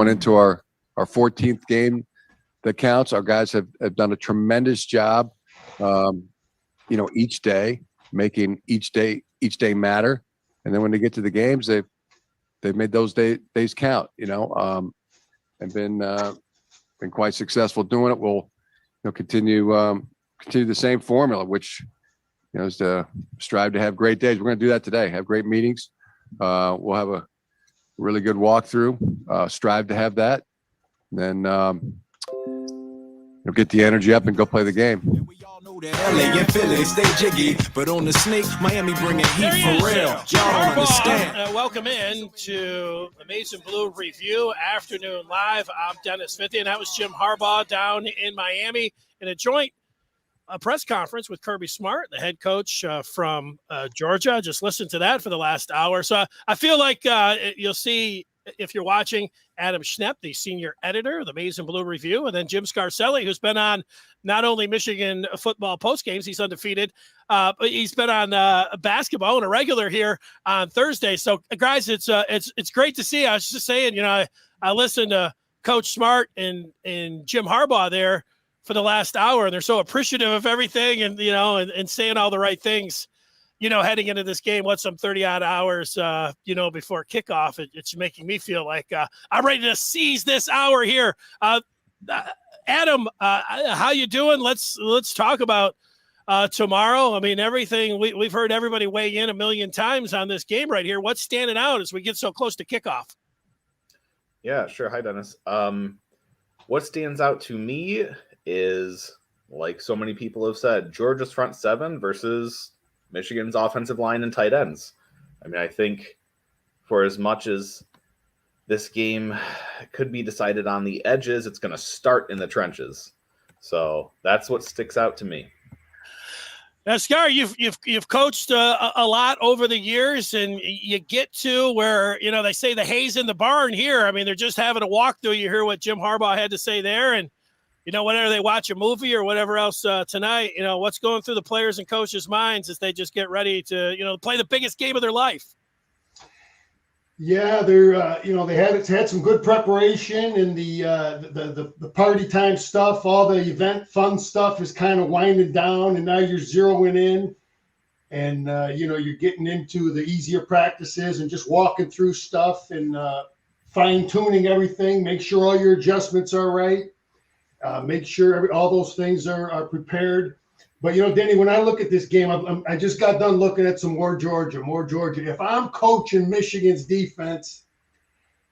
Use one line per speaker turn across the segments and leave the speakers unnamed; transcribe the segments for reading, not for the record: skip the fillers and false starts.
going into our 14th game that counts. Our guys have done a tremendous job, each day, making each day matter. And then when they get to the games, they've made those days count, and been quite successful doing it. We'll continue the same formula, which is to strive to have great days. We're going to do that today. Have great meetings. We'll have a really good walkthrough. Strive to have that. And then get the energy up and go play the game.
LA and Philly stay jiggy, but on the snake, Miami bringing heat for real. Y'all don't understand.
Welcome in to the Mason Blue Review Afternoon Live. I'm Dennis Fithian. That was Jim Harbaugh down in Miami in a joint press conference with Kirby Smart, the head coach from Georgia. Just listened to that for the last hour. So I feel like you'll see, if you're watching, Adam Schnepp, the senior editor of the Maize and Blue Review, and then Jim Scarcelli, who's been on not only Michigan football post games, he's undefeated, but he's been on basketball and a regular here on Thursday. So, guys, it's great to see. I was just saying, I listened to Coach Smart and Jim Harbaugh there for the last hour, and they're so appreciative of everything, and and saying all the right things. Heading into this game, some 30-odd hours, before kickoff, it's making me feel like I'm ready to seize this hour here. Adam, how you doing? Let's talk about tomorrow. I mean, everything we've heard everybody weigh in a million times on this game right here. What's standing out as we get so close to kickoff?
Yeah, sure. Hi, Dennis. What stands out to me is, like so many people have said, Georgia's front seven versus Michigan's offensive line and tight ends. I mean, I think for as much as this game could be decided on the edges, it's going to start in the trenches. So that's what sticks out to me.
Now, Scar, you've coached a lot over the years, and you get to where, they say the hay's in the barn here. I mean, they're just having a walkthrough. You hear what Jim Harbaugh had to say there, and whenever they watch a movie or whatever else tonight, what's going through the players and coaches' minds as they just get ready to, play the biggest game of their life.
Yeah, they're, they had some good preparation, and the party time stuff, all the event fun stuff is kind of winding down, and now you're zeroing in, and, you're getting into the easier practices and just walking through stuff and fine tuning everything, make sure all your adjustments are right. Make sure all those things are prepared. But, Denny, when I look at this game, I just got done looking at some more Georgia. If I'm coaching Michigan's defense,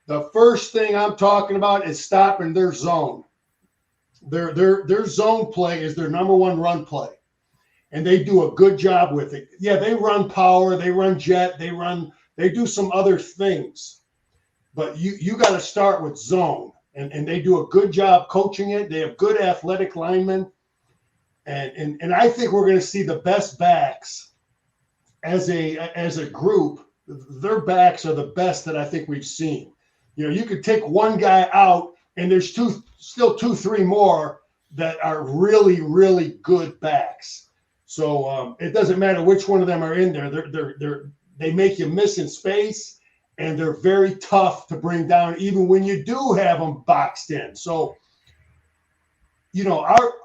the first thing I'm talking about is stopping their zone. Their zone play is their number one run play, and they do a good job with it. Yeah, they run power, they run jet, they do some other things, but you got to start with zone. And they do a good job coaching it. They have good athletic linemen. And I think we're going to see the best backs as a group. Their backs are the best that I think we've seen. You could take one guy out, and there's still 2-3 more that are really, really good backs. So it doesn't matter which one of them are in there. They make you miss in space. And they're very tough to bring down, even when you do have them boxed in. So,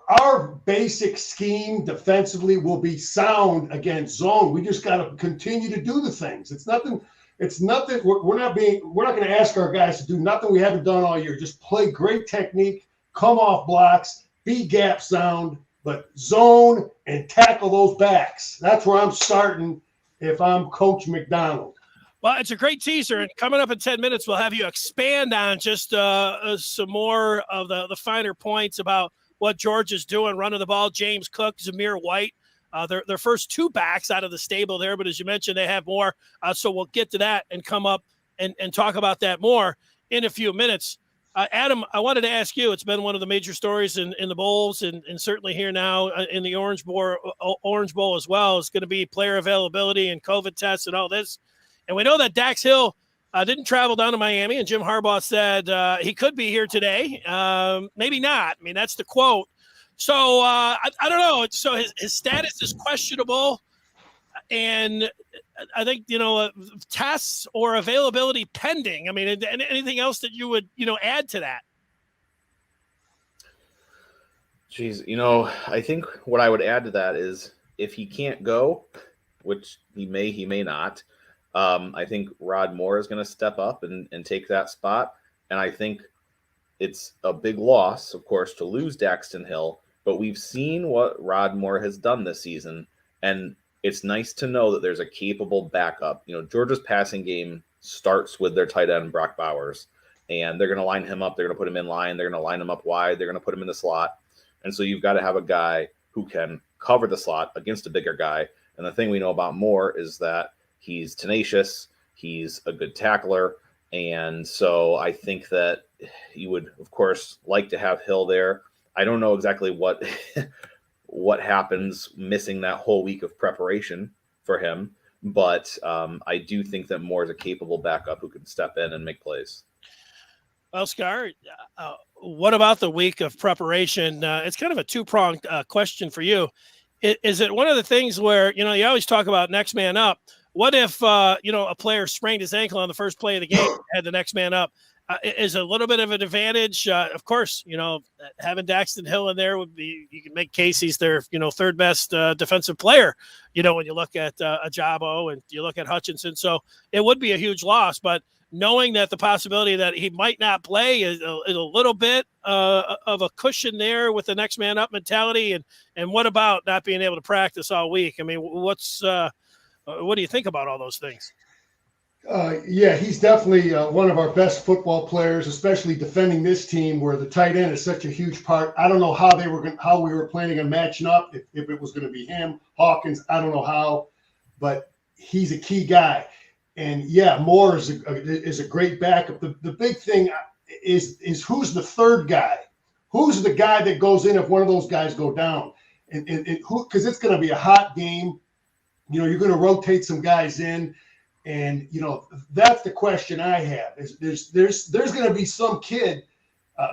our basic scheme defensively will be sound against zone. We just got to continue to do the things. It's nothing. We're not going to ask our guys to do nothing we haven't done all year. Just play great technique, come off blocks, be gap sound, but zone and tackle those backs. That's where I'm starting if I'm Coach McDonald.
Well, it's a great teaser, and coming up in 10 minutes, we'll have you expand on just some more of the finer points about what Georgia's doing, running the ball. James Cook, Zamir White, their first two backs out of the stable there, but as you mentioned, they have more, so we'll get to that and come up and talk about that more in a few minutes. Adam, I wanted to ask you, it's been one of the major stories in the Bowls and certainly here now in the Orange Bowl as well. It's going to be player availability and COVID tests and all this. And we know that Dax Hill didn't travel down to Miami, and Jim Harbaugh said he could be here today. Maybe not. I mean, that's the quote. So I don't know. So his status is questionable. And I think, tests or availability pending. I mean, anything else that you would, add to that?
Geez, I think what I would add to that is if he can't go, which he may not, I think Rod Moore is going to step up and take that spot. And I think it's a big loss, of course, to lose Daxton Hill, but we've seen what Rod Moore has done this season. And it's nice to know that there's a capable backup. Georgia's passing game starts with their tight end, Brock Bowers, and they're going to line him up. They're going to put him in line. They're going to line him up wide. They're going to put him in the slot. And so you've got to have a guy who can cover the slot against a bigger guy. And the thing we know about Moore is that he's tenacious. He's a good tackler. And so I think that you would, of course, like to have Hill there. I don't know exactly what happens missing that whole week of preparation for him. But I do think that Moore is a capable backup who can step in and make plays.
Well, Scar, what about the week of preparation? It's kind of a two-pronged question for you. Is it one of the things where, you always talk about next man up? What if, a player sprained his ankle on the first play of the game, had the next man up? Is a little bit of an advantage. Of course, having Daxton Hill in there would be, you can make case he's their, third best defensive player, when you look at Ajabo and you look at Hutchinson. So it would be a huge loss, but knowing that the possibility that he might not play is a little bit of a cushion there with the next man up mentality. And what about not being able to practice all week? I mean, what do you think about all those things?
Yeah, he's definitely one of our best football players, especially defending this team where the tight end is such a huge part. I don't know how we were planning on matching up, if it was going to be him, Hawkins. I don't know how, but he's a key guy. And yeah, Moore is a great backup. The big thing is who's the third guy? Who's the guy that goes in if one of those guys go down? And who, because it's going to be a hot game. You're going to rotate some guys in. And, that's the question I have is there's going to be some kid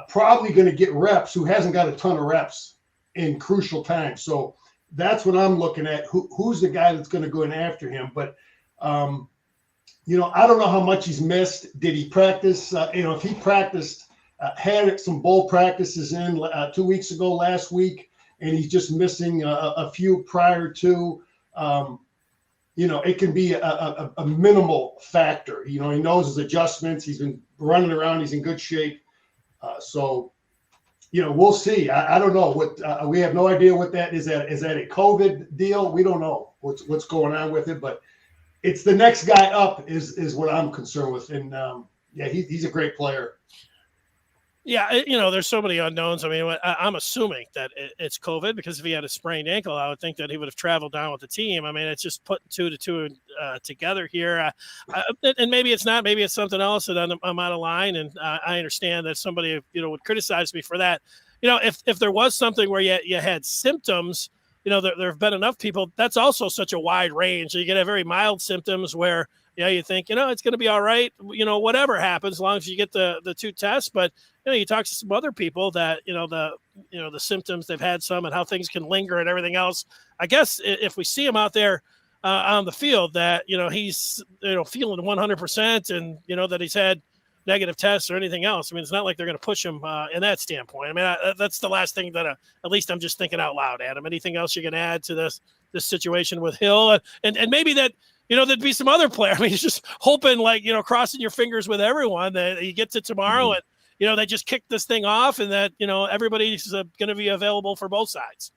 probably going to get reps who hasn't got a ton of reps in crucial times. So that's what I'm looking at. Who's the guy that's going to go in after him? But, I don't know how much he's missed. Did he practice? If he practiced, had some bowl practices in 2 weeks ago, last week, and he's just missing a few prior to, it can be a minimal factor. He knows his adjustments. He's been running around. He's in good shape. So we'll see. I don't know what we have no idea what that is. Is that a COVID deal? We don't know what's going on with it, but it's the next guy up is what I'm concerned with. And he's a great player.
Yeah, there's so many unknowns. I mean, I'm assuming that it's COVID because if he had a sprained ankle, I would think that he would have traveled down with the team. I mean, it's just putting two to two together here. And maybe it's not. Maybe it's something else that I'm out of line. And I understand that somebody, would criticize me for that. If there was something where you had symptoms, there have been enough people. That's also such a wide range. You can have very mild symptoms where, you think, it's going to be all right. Whatever happens, as long as you get the two tests. But, you talk to some other people that, the symptoms, they've had some and how things can linger and everything else. I guess if we see him out there on the field that, he's, feeling 100% and, that he's had negative tests or anything else. I mean, it's not like they're going to push him in that standpoint. I mean, that's the last thing that at least I'm just thinking out loud, Adam. Anything else you can add to this situation with Hill and maybe that, there'd be some other player. I mean, he's just hoping crossing your fingers with everyone that you get to tomorrow and, they just kick this thing off and that, everybody's going to be available for both sides.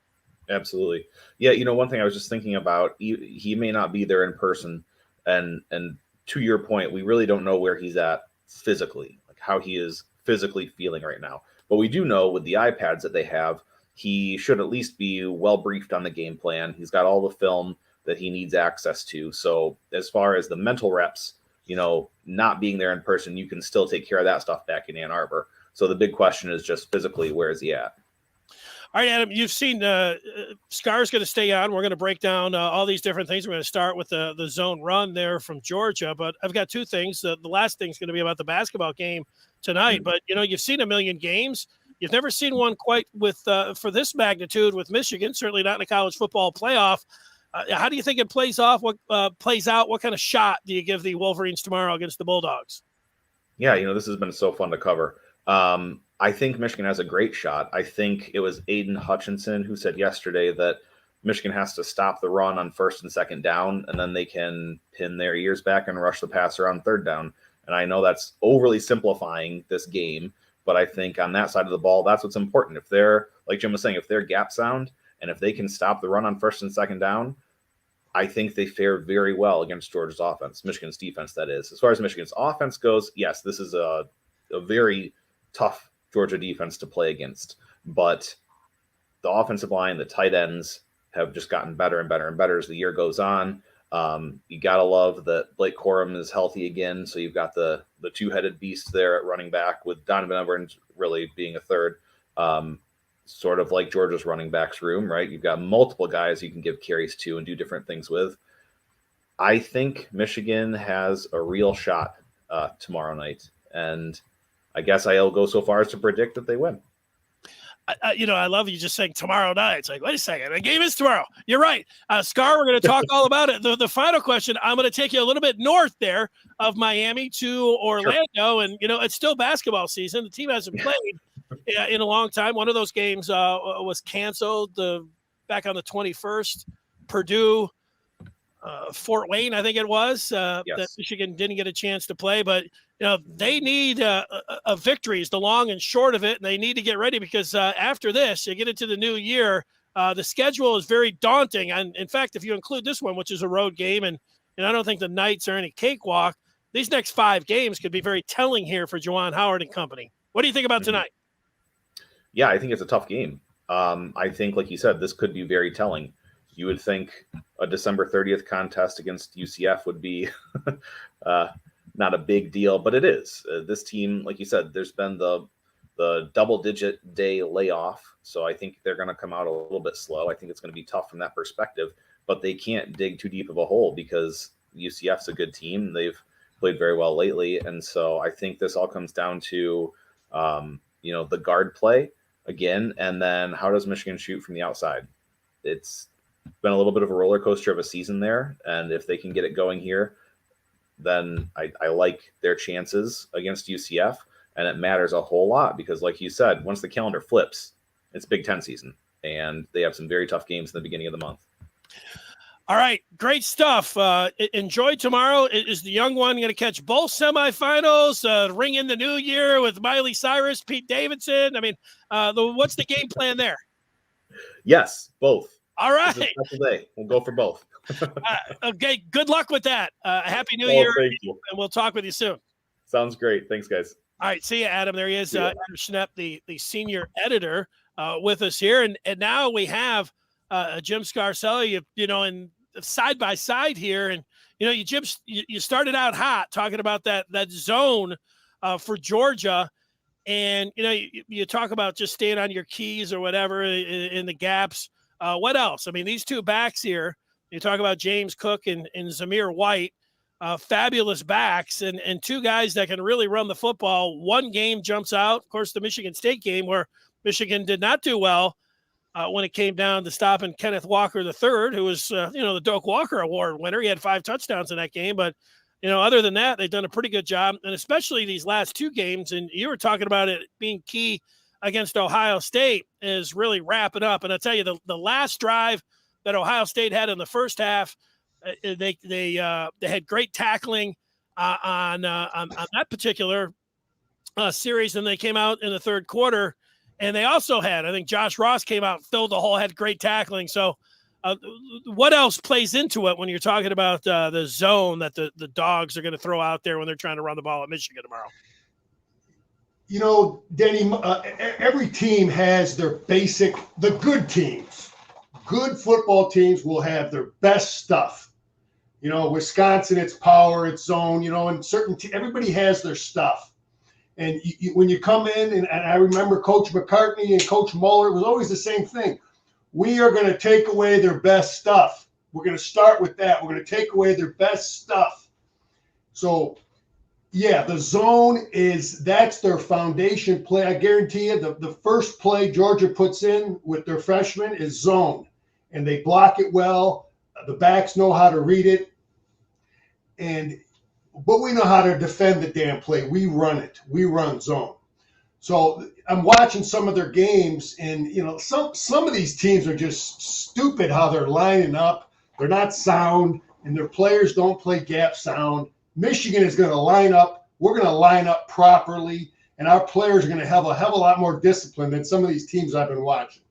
Absolutely. Yeah. One thing I was just thinking about, he may not be there in person. And to your point, we really don't know where he's at physically, like how he is physically feeling right now. But we do know with the iPads that they have, he should at least be well briefed on the game plan. He's got all the film that he needs access to. So as far as the mental reps, not being there in person, you can still take care of that stuff back in Ann Arbor. So the big question is just physically, where is he at?
All right, Adam, you've seen Scar's going to stay on. We're going to break down all these different things. We're going to start with the zone run there from Georgia. But I've got two things. The last thing is going to be about the basketball game tonight. But, you've seen a million games. You've never seen one quite with for this magnitude with Michigan, certainly not in a college football playoff. How do you think it plays out? What kind of shot do you give the Wolverines tomorrow against the Bulldogs?
Yeah, this has been so fun to cover. I think Michigan has a great shot. I think it was Aiden Hutchinson who said yesterday that Michigan has to stop the run on first and second down, and then they can pin their ears back and rush the passer on third down. And I know that's overly simplifying this game, but I think on that side of the ball, that's what's important. If they're, like Jim was saying, if they're gap sound and if they can stop the run on first and second down, I think they fare very well against Georgia's offense, Michigan's defense, that is. As far as Michigan's offense goes, yes, this is a very tough Georgia defense to play against. But the offensive line, the tight ends have just gotten better and better and better as the year goes on. You got to love that Blake Corum is healthy again. So you've got the two-headed beast there at running back with Donovan Edwards really being a third. Sort of like Georgia's running backs room, right? You've got multiple guys you can give carries to and do different things with. I think Michigan has a real shot tomorrow night. And I guess I'll go so far as to predict that they win.
I love you just saying tomorrow night. It's like, wait a second, the game is tomorrow. You're right. Scar, we're going to talk all about it. The final question, I'm going to take you a little bit north there of Miami to Orlando. Sure. And, it's still basketball season. The team hasn't played in a long time. One of those games was canceled back on the 21st. Purdue, Fort Wayne, I think it was, yes. That Michigan didn't get a chance to play. But, they need a victory is the long and short of it. And they need to get ready because after this, you get into the new year, the schedule is very daunting. And in fact, if you include this one, which is a road game, and I don't think the Knights are any cakewalk, these next 5 games could be very telling here for Juwan Howard and company. What do you think about tonight?
Yeah, I think it's a tough game. I think, like you said, this could be very telling. You would think a December 30th contest against UCF would be not a big deal, but it is. This team, like you said, there's been the double-digit day layoff, so I think they're going to come out a little bit slow. I think it's going to be tough from that perspective, but they can't dig too deep of a hole because UCF's a good team. They've played very well lately, and so I think this all comes down to the guard play again, and then how does Michigan shoot from the outside? It's been a little bit of a roller coaster of a season there, and if they can get it going here, then I like their chances against UCF, and it matters a whole lot because, like you said, once the calendar flips, it's Big Ten season, and they have some very tough games in the beginning of the month.
All right, great stuff. Enjoy tomorrow. Is the young one going to catch both semifinals, ring in the new year with Miley Cyrus, Pete Davidson? I mean, what's the game plan there?
Yes, both.
All right.
It's a special day. We'll go for both.
Okay, good luck with that. Happy New Year,
thank you.
And we'll talk with you soon.
Sounds great. Thanks, guys.
All right, see you, Adam. There he is, Adam Schnepp, the senior editor, with us here. And now we have Jim Scarcelli, in side by side here. And, Jim, you started out hot talking about that zone for Georgia. And, you talk about just staying on your keys or whatever in the gaps. What else? I mean, these two backs here, you talk about James Cook and Zamir White, fabulous backs and two guys that can really run the football. One game jumps out, of course, the Michigan State game where Michigan did not do well when it came down to stopping Kenneth Walker III, who was, the Doak Walker Award winner. He had 5 touchdowns in that game. But, other than that, they've done a pretty good job. And especially these last 2 games, and you were talking about it being key against Ohio State, is really wrapping up. And I'll tell you, the last drive that Ohio State had in the first half, they had great tackling on that particular series, and they came out in the third quarter. And they also had, I think Josh Ross came out, filled the hole, had great tackling. So what else plays into it when you're talking about the zone that the Dogs are going to throw out there when they're trying to run the ball at Michigan tomorrow?
Denny, every team has their the good teams. Good football teams will have their best stuff. Wisconsin, it's power, it's zone, and everybody has their stuff. And when you come in, and I remember Coach McCartney and Coach Muller, it was always the same thing. We are going to take away their best stuff. We're going to start with that. We're going to take away their best stuff. So, yeah, the zone that's their foundation play. I guarantee you the first play Georgia puts in with their freshmen is zone. And they block it well. The backs know how to read it, but we know how to defend the damn play. We run it. We run zone. So I'm watching some of their games, and some of these teams are just stupid how they're lining up. They're not sound, and their players don't play gap sound. Michigan is going to line up. We're going to line up properly, and our players are going to have a hell of a lot more discipline than some of these teams I've been watching.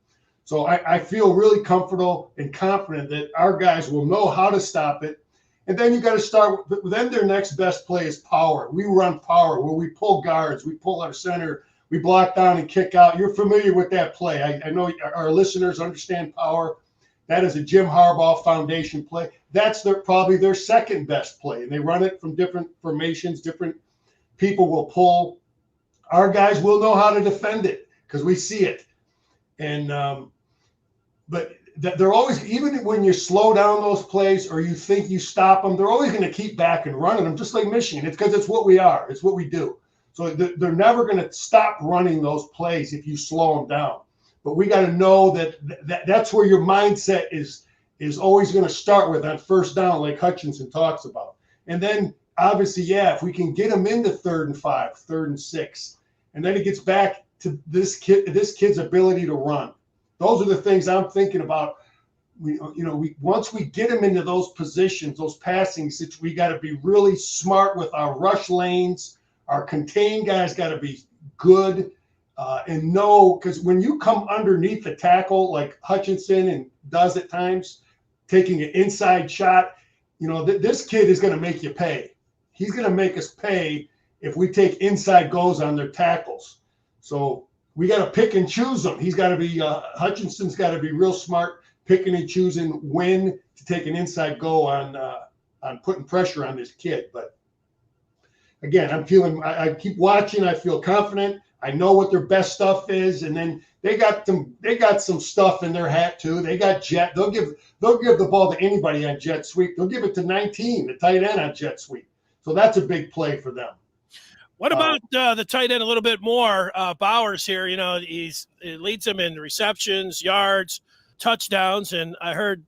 So I feel really comfortable and confident that our guys will know how to stop it. And then you got to start. Then their next best play is power. We run power where we pull guards, we pull our center, we block down and kick out. You're familiar with that play. I know our listeners understand power. That is a Jim Harbaugh foundation play. That's probably their second best play, and they run it from different formations. Different people will pull. Our guys will know how to defend it because we see it. And but they're always, even when you slow down those plays or you think you stop them, they're always going to keep back and running them, just like Michigan. It's because it's what we are. It's what we do. So they're never going to stop running those plays if you slow them down. But we got to know that's where your mindset is always going to start with on first down, like Hutchinson talks about. And then obviously, if we can get them into 3rd and 5, 3rd and 6, and then it gets back to this kid's ability to run. Those are the things I'm thinking about. Once we get them into those positions, those passing situations, we got to be really smart with our rush lanes. Our contain guys got to be good and know, because when you come underneath the tackle like Hutchinson and does at times, taking an inside shot, this kid is going to make you pay. He's going to make us pay if we take inside goes on their tackles. So we got to pick and choose them. He's got to be Hutchinson's got to be real smart, picking and choosing when to take an inside go on putting pressure on this kid. But again, I keep watching. I feel confident. I know what their best stuff is, and then they got some stuff in their hat too. They got jet. They'll give the ball to anybody on jet sweep. They'll give it to 19, the tight end on jet sweep. So that's a big play for them.
What about the tight end a little bit more? Bowers here, he leads them in receptions, yards, touchdowns. And I heard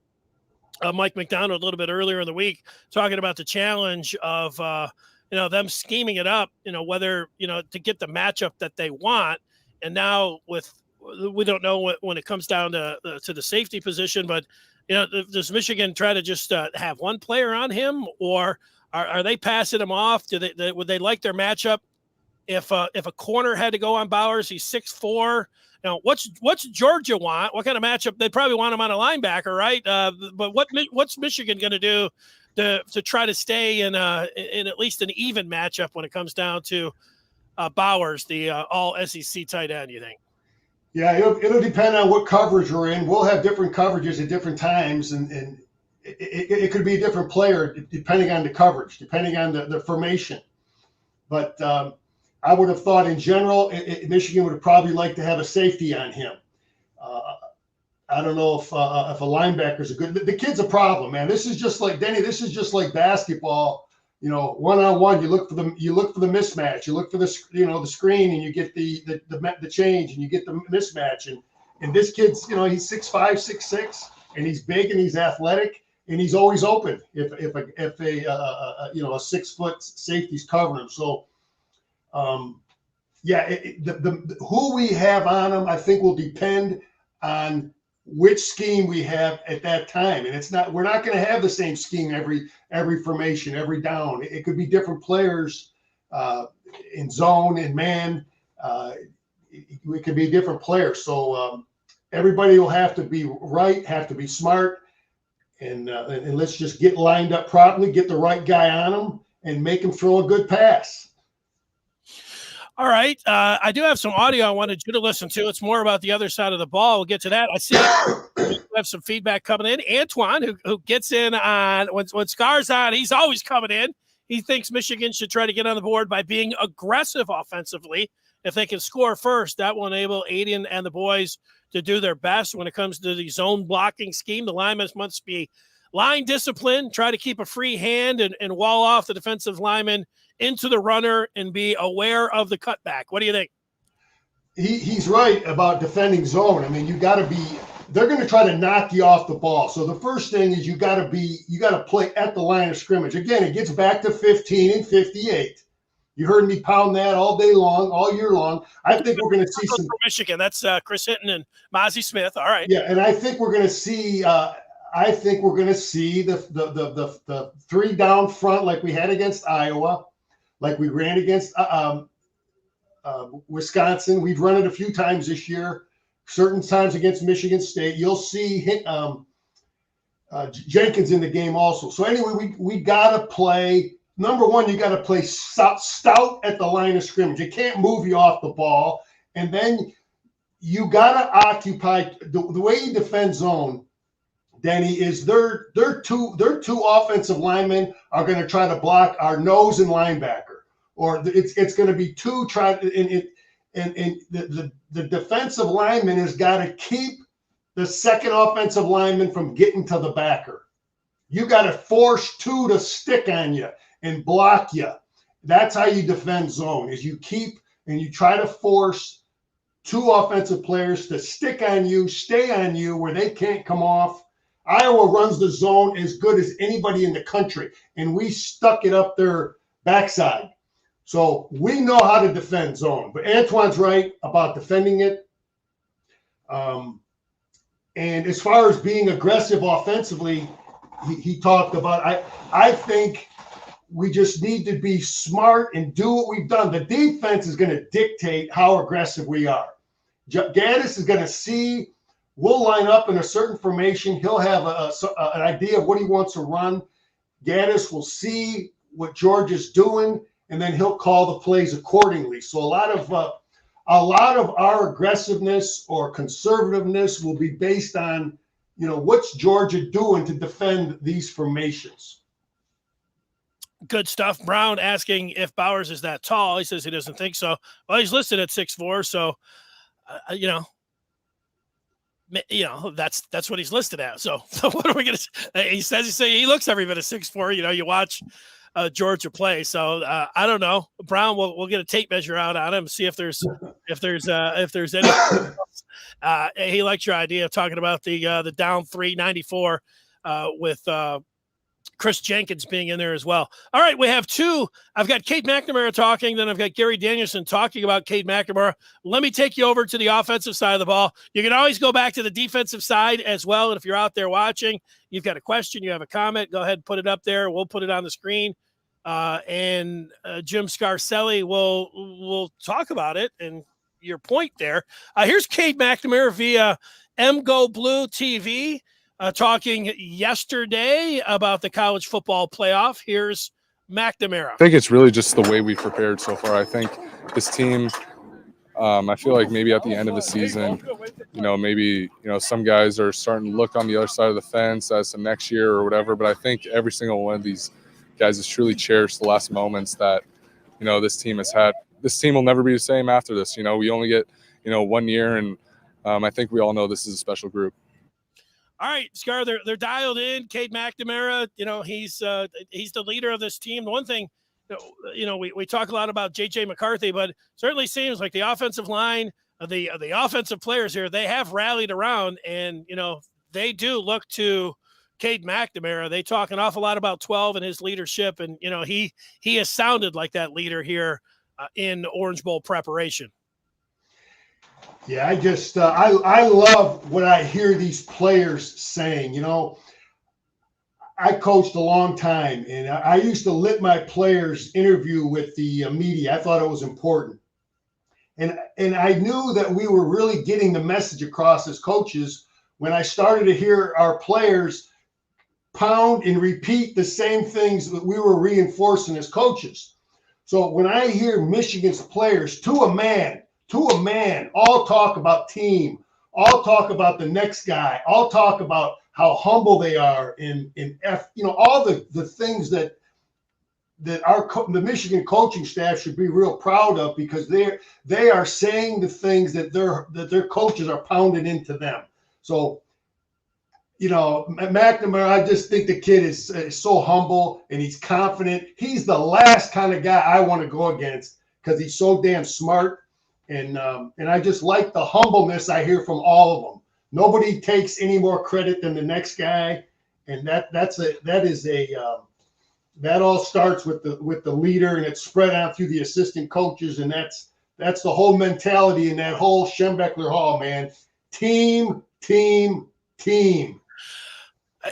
Mike McDonald a little bit earlier in the week talking about the challenge of, them scheming it up, whether, to get the matchup that they want. And now we don't know when it comes down to the safety position, but, does Michigan try to just have one player on him, or are they passing him off? Would they like their matchup if a corner had to go on Bowers? He's 6'4". What's Georgia want? What kind of matchup? They probably want him on a linebacker, right? But what's Michigan going to do to try to stay in at least an even matchup when it comes down to Bowers, the all SEC tight end? You think?
Yeah, it'll depend on what coverage we're in. We'll have different coverages at different times, and it could be a different player depending on the coverage, depending on the formation. But I would have thought in general, Michigan would probably like to have a safety on him. I don't know if a linebacker is a good. The kid's a problem, man. This is just like Denny. This is just like basketball. 1-on-1, you look for the mismatch. You look for the screen, and you get the change, and you get the mismatch. And this kid's he's 6'5", 6'6", and he's big and he's athletic. And he's always open if a 6 foot safety's covering him. So, who we have on him, I think, will depend on which scheme we have at that time. And we're not going to have the same scheme every formation, every down. It could be different players in zone and man. It could be different players. So everybody will have to be right, have to be smart. And let's just get lined up properly, get the right guy on him, and make him throw a good pass.
All right. I do have some audio I wanted you to listen to. It's more about the other side of the ball. We'll get to that. I see we have some feedback coming in. Antoine, who gets in on when Scar's on, he's always coming in. He thinks Michigan should try to get on the board by being aggressive offensively. If they can score first, that will enable Aiden and the boys to do their best when it comes to the zone blocking scheme. The linemen must be line discipline, try to keep a free hand and wall off the defensive lineman into the runner and be aware of the cutback. What do you think?
He's right about defending zone. I mean, you got to be they're going to try to knock you off the ball. So the first thing is you got to play at the line of scrimmage. Again, it gets back to 15 and 58. You heard me pound that all day long, all year long. I think we're going to see some
from Michigan. That's Chris Hinton and Mozzie Smith. All right.
Yeah, and I think we're going to see. I think we're going to see the 3 down front like we had against Iowa, like we ran against Wisconsin. We've run it a few times this year. Certain times against Michigan State. You'll see Jenkins in the game also. So anyway, we got to play. Number one, you got to play stout at the line of scrimmage. You can't move you off the ball. And then you got to occupy the way you defend zone, Denny, is their two offensive linemen are going to try to block our nose and linebacker. Or it's going to be two try and the defensive lineman has got to keep the second offensive lineman from getting to the backer. You got to force 2 to stick on you and block you. That's how you defend zone, is you keep and you try to force 2 offensive players to stick on you, stay on you where they can't come off. Iowa runs the zone as good as anybody in the country, and we stuck it up their backside. So we know how to defend zone. But Antoine's right about defending it. And as far as being aggressive offensively, he talked about, I think we just need to be smart and do what we've done. The defense is going to dictate how aggressive we are. Gaddis is going to see, we'll line up in a certain formation. He'll have an idea of what he wants to run. Gaddis will see what George is doing, and then he'll call the plays accordingly. So a lot of our aggressiveness or conservativeness will be based on, what's Georgia doing to defend these formations.
Good stuff. Brown asking if Bowers is that tall. He says he doesn't think so. Well, he's listed at 6'4", so that's what he's listed at. So what are we going to? He says he looks every bit of 6'4". You watch Georgia play. So I don't know. Brown, we'll get a tape measure out on him, see if there's any. He likes your idea of talking about the down 394 with Chris Jenkins being in there as well. All right, we have 2. I've got Cade McNamara talking, then I've got Gary Danielson talking about Cade McNamara. Let me take you over to the offensive side of the ball. You can always go back to the defensive side as well. And if you're out there watching, you've got a question, you have a comment, go ahead and put it up there. We'll put it on the screen. And Jim Scarcelli will talk about it and your point there. Here's Cade McNamara via MGO Blue TV. Talking yesterday about the college football playoff. Here's McNamara.
I think it's really just the way we've prepared so far. I think this team, I feel like maybe at the end of the season, maybe some guys are starting to look on the other side of the fence as to next year or whatever. But I think every single one of these guys has truly cherished the last moments that, this team has had. This team will never be the same after this. We only get, 1 year. And I think we all know this is a special group.
All right, Scar, they're dialed in. Cade McNamara, he's the leader of this team. The one thing, we talk a lot about J.J. McCarthy, but it certainly seems like the offensive line, the offensive players here, they have rallied around, and, they do look to Cade McNamara. They talk an awful lot about 12 and his leadership, and, he has sounded like that leader here in Orange Bowl preparation.
Yeah, I just I love what I hear these players saying. I coached a long time, and I used to let my players interview with the media. I thought it was important, and I knew that we were really getting the message across as coaches when I started to hear our players pound and repeat the same things that we were reinforcing as coaches. So when I hear Michigan's players to a man, all talk about team, all talk about the next guy, all talk about how humble they are in all the things that the Michigan coaching staff should be real proud of, because they are saying the things that their coaches are pounding into them. So, McNamara, I just think the kid is so humble and he's confident. He's the last kind of guy I want to go against because he's so damn smart. And I just like the humbleness I hear from all of them. nobody takes any more credit than the next guy, and that all starts with the leader, and it's spread out through the assistant coaches, and that's the whole mentality in that whole Schembeckler Hall, man. Team.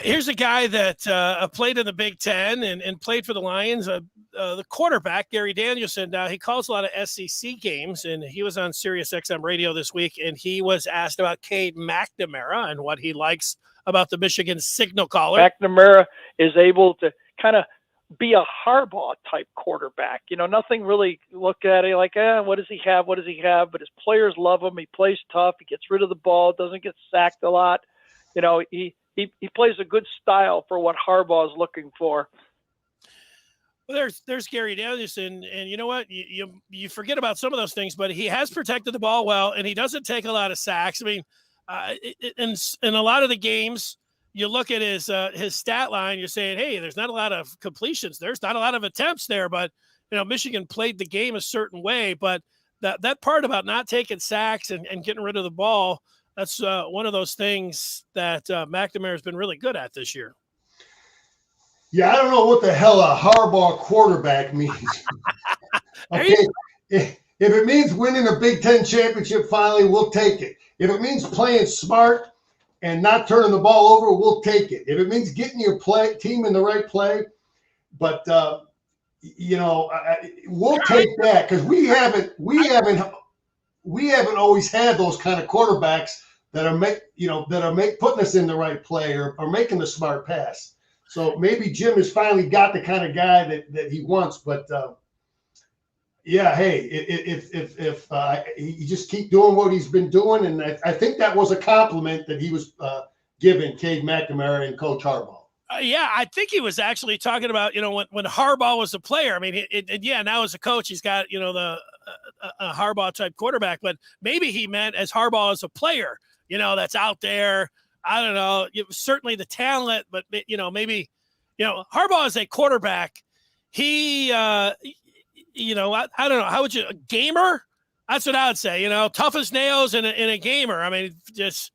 Here's a guy that played in the Big Ten and played for the Lions. The quarterback, Gary Danielson, he calls a lot of SEC games, and he was on Sirius XM radio this week, and he was asked about Cade McNamara and what he likes about the Michigan signal caller.
McNamara is able to kind of be a Harbaugh-type quarterback. Nothing really look at it like, what does he have? What does he have? But his players love him. He plays tough. He gets rid of the ball, doesn't get sacked a lot. He plays a good style for what Harbaugh is looking for.
Well, there's Gary Danielson, and you know what? You forget about some of those things, but he has protected the ball well, and he doesn't take a lot of sacks. I mean, in a lot of the games, you look at his stat line, you're saying, hey, there's not a lot of completions. There's not a lot of attempts there, but Michigan played the game a certain way. But that part about not taking sacks and getting rid of the ball, that's one of those things that McNamara has been really good at this year.
Yeah, I don't know what the hell a Harbaugh quarterback means. Okay, if it means winning a Big Ten championship finally, we'll take it. If it means playing smart and not turning the ball over, we'll take it. If it means getting your team in the right play, but we'll take that, because we haven't always had those kind of quarterbacks that are putting us in the right play or making the smart pass. So maybe Jim has finally got the kind of guy that he wants. But hey, if he just keep doing what he's been doing, and I think that was a compliment that he was giving Cade McNamara and Coach Harbaugh.
I think he was actually talking about when Harbaugh was a player. I mean, now as a coach, he's got a Harbaugh type quarterback, but maybe he meant as Harbaugh as a player. That's out there. I don't know. Certainly the talent, but maybe Harbaugh is a quarterback. He, I don't know. How would you, a gamer? That's what I would say. Tough as nails in a gamer. I mean, just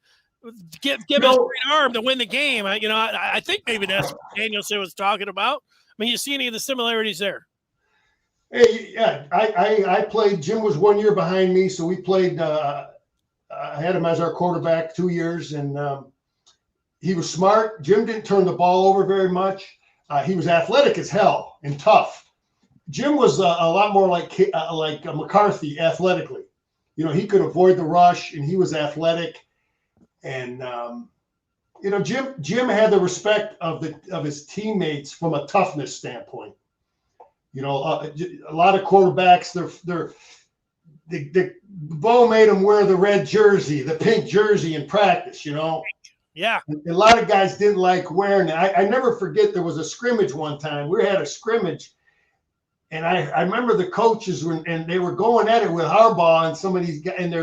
give him a straight arm to win the game. I think maybe that's what Danielson was talking about. I mean, you see any of the similarities there?
Hey, yeah, I played. Jim was 1 year behind me, so we played. I had him as our quarterback 2 years, and he was smart. Jim didn't turn the ball over very much. He was athletic as hell and tough. Jim was a lot more like McCarthy athletically. He could avoid the rush, and he was athletic. And Jim had the respect of his teammates from a toughness standpoint. A lot of quarterbacks, the Bo made him wear the red jersey, the pink jersey in practice,
Yeah.
A lot of guys didn't like wearing it. I never forget, there was a scrimmage one time. We had a scrimmage, and I remember the coaches and they were going at it with Harbaugh and some of these guys. And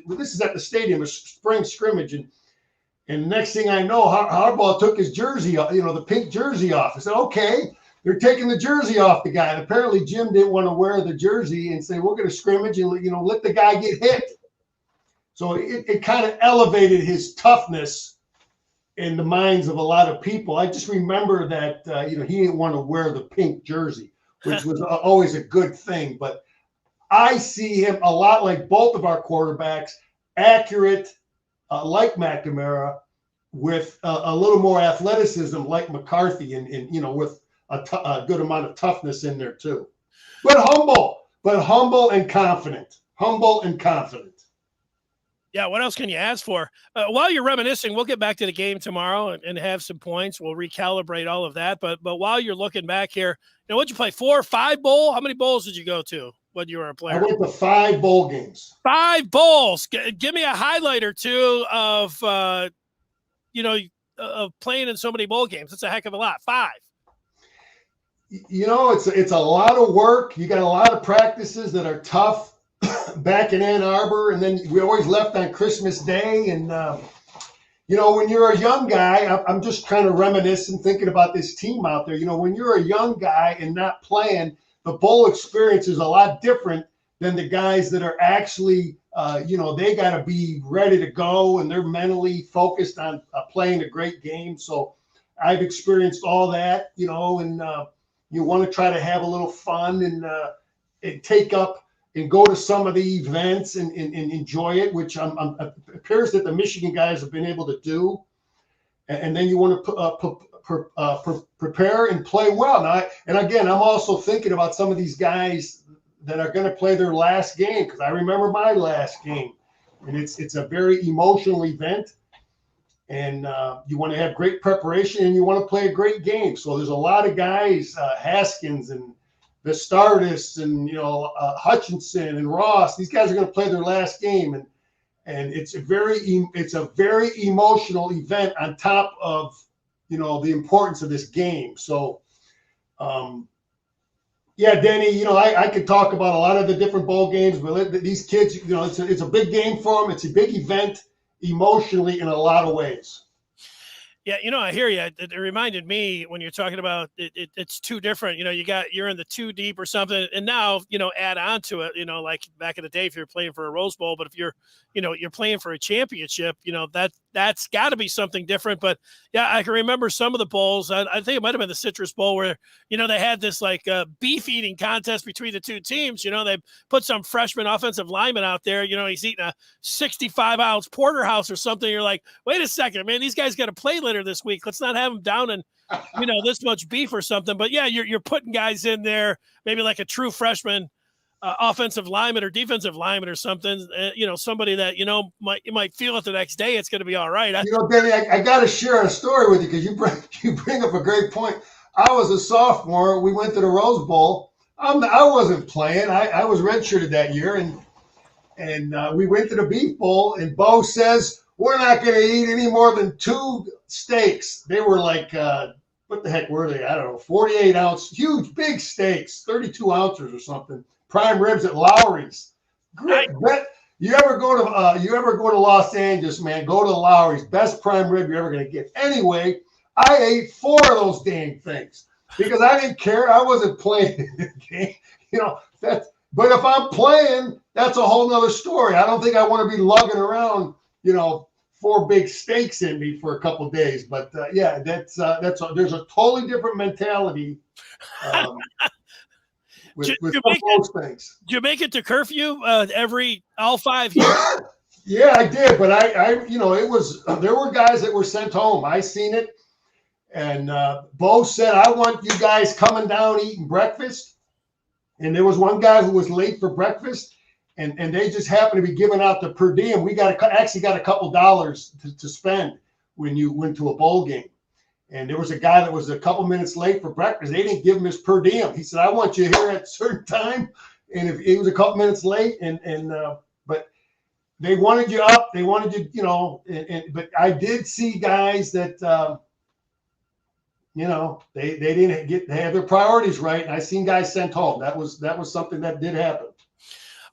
this is at the stadium, a spring scrimmage, and next thing I know, Harbaugh took his jersey off, the pink jersey off. I said, okay. They're taking the jersey off the guy. And apparently Jim didn't want to wear the jersey and say, we're going to scrimmage and, let the guy get hit. So it kind of elevated his toughness in the minds of a lot of people. I just remember that, he didn't want to wear the pink jersey, which was always a good thing. But I see him a lot like both of our quarterbacks, accurate, like McNamara, with a little more athleticism like McCarthy and with a good amount of toughness in there too, but humble and confident.
Yeah. What else can you ask for? While you're reminiscing, we'll get back to the game tomorrow and have some points. We'll recalibrate all of that. But while you're looking back here, what'd you play? 4 or 5 bowl? How many bowls did you go to when you were a player?
I went to 5 bowl games. 5
bowls. Give me a highlight or two of, of playing in so many bowl games. That's a heck of a lot. 5.
It's a lot of work. You got a lot of practices that are tough back in Ann Arbor, and then we always left on Christmas Day. And when you're a young guy, I'm just kind of reminiscing, thinking about this team out there. When you're a young guy and not playing, the bowl experience is a lot different than the guys that are actually, they got to be ready to go and they're mentally focused on playing a great game. So I've experienced all that, and you want to try to have a little fun and take up and go to some of the events and enjoy it, which it appears that the Michigan guys have been able to do. And then you want to prepare and play well. Now, and again, I'm also thinking about some of these guys that are going to play their last game, because I remember my last game, and it's a very emotional event, and you want to have great preparation and you want to play a great game. So there's a lot of guys, Haskins and Vistardis and Hutchinson and Ross. These guys are going to play their last game, and it's a very emotional event on top of the importance of this game. So. Yeah, Denny, I could talk about a lot of the different bowl games, but these kids, it's a big game for them. It's a big event emotionally in a lot of ways.
Yeah, I hear you. It reminded me when you're talking about it's two different. You're in the too deep or something, and now add on to it. Like back in the day, if you're playing for a Rose Bowl, but if you're playing for a championship, that's got to be something different. But yeah, I can remember some of the bowls. I think it might have been the Citrus Bowl where they had this like beef eating contest between the two teams. They put some freshman offensive lineman out there. He's eating a 65-ounce porterhouse or something. You're like, wait a second, man, these guys got to play later this week. Let's not have them down in this much beef or something. But yeah, you're putting guys in there, maybe like a true freshman offensive lineman or defensive lineman or something. Somebody that you might feel it the next day. It's going to be all right.
Danny, I got to share a story with you because you bring up a great point. I was a sophomore. We went to the Rose Bowl. I wasn't playing. I was redshirted that year, and we went to the Beef Bowl. And Bo says, we're not going to eat any more than 2 steaks. They were like, what the heck were they? I don't know, 48-ounce, huge, big steaks, 32 ounces or something. Prime ribs at Lowry's. Great. You ever go to Los Angeles, man, go to Lowry's. Best prime rib you're ever going to get. Anyway, I ate 4 of those dang things because I didn't care. I wasn't playing the game. But if I'm playing, that's a whole nother story. I don't think I want to be lugging around 4 big steaks in me for a couple of days. But yeah, there's a totally different mentality with those things.
Did you make it to curfew all 5 years?
Yeah, I did. But there were guys that were sent home. I seen it. And Bo said, I want you guys coming down eating breakfast. And there was one guy who was late for breakfast. And they just happened to be giving out the per diem. We actually got a couple dollars to spend when you went to a bowl game. And there was a guy that was a couple minutes late for breakfast. They didn't give him his per diem. He said, I want you here at a certain time. And if he was a couple minutes late, but they wanted you up. They wanted you, but I did see guys that, they didn't they had their priorities right. And I seen guys sent home. That was something that did happen.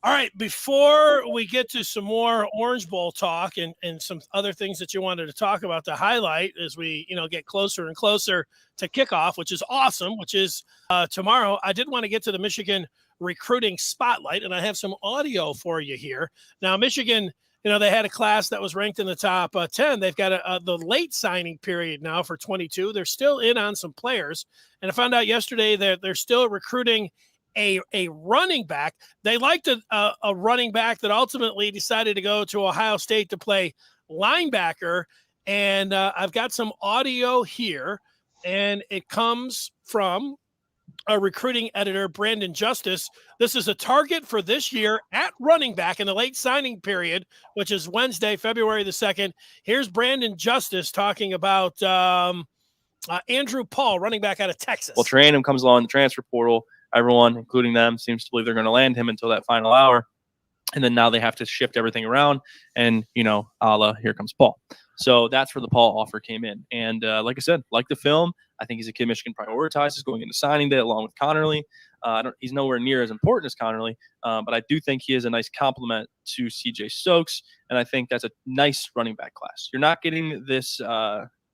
All right, before we get to some more Orange Bowl talk and some other things that you wanted to talk about to highlight as we, get closer and closer to kickoff, which is awesome, which is tomorrow, I did want to get to the Michigan recruiting spotlight, and I have some audio for you here. Now, Michigan, they had a class that was ranked in the top 10. They've got the late signing period now for 22. They're still in on some players, and I found out yesterday that they're still recruiting a running back. They liked a running back that ultimately decided to go to Ohio State to play linebacker. And I've got some audio here, and it comes from a recruiting editor, Brandon Justice. This is a target for this year at running back in the late signing period, which is Wednesday, February the 2nd. Here's Brandon Justice talking about Andrew Paul, running back out of Texas.
Well, Tranum comes along, the transfer portal. Everyone, including them, seems to believe they're going to land him until that final hour. And then now they have to shift everything around. And, a la, here comes Paul. So that's where the Paul offer came in. And like I said, like the film, I think he's a kid Michigan prioritizes going into signing day along with Connerly. He's nowhere near as important as Connerly, but I do think he is a nice complement to C.J. Stokes. And I think that's a nice running back class. You're not getting this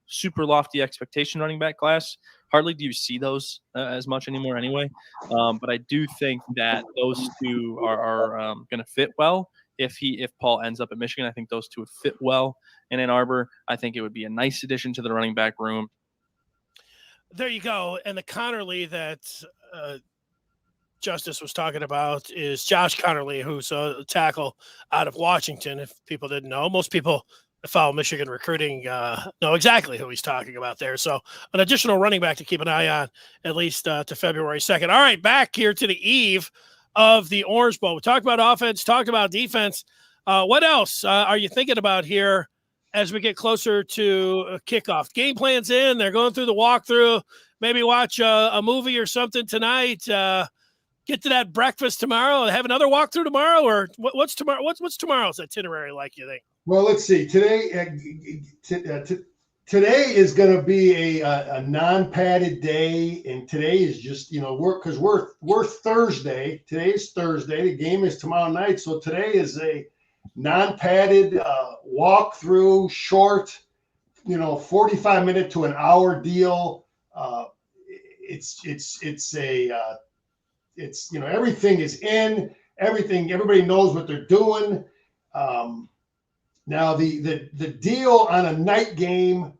super lofty expectation running back class. Hardly do you see those as much anymore anyway. But I do think that those two are going to fit well. If Paul ends up at Michigan, I think those two would fit well in Ann Arbor. I think it would be a nice addition to the running back room.
There you go. And the Connerly that Justice was talking about is Josh Connerly, who's a tackle out of Washington. If people didn't know, most people that follow Michigan recruiting know exactly who he's talking about there. So an additional running back to keep an eye on, at least to February 2nd. All right, back here to the eve of the Orange Bowl. We talked about offense, talked about defense. What else are you thinking about here as we get closer to kickoff? Game plan's in. They're going through the walkthrough. Maybe watch a movie or something tonight. Get to that breakfast tomorrow. Have another walkthrough tomorrow, or what's tomorrow? What's tomorrow's itinerary like, you think?
Well, let's see. Today is going to be a non-padded day, and today is just we're Thursday. Today is Thursday. The game is tomorrow night, so today is a non-padded walkthrough, short, 45-minute to an hour deal. Everything is in. Everybody knows what they're doing. Now the deal on a night game,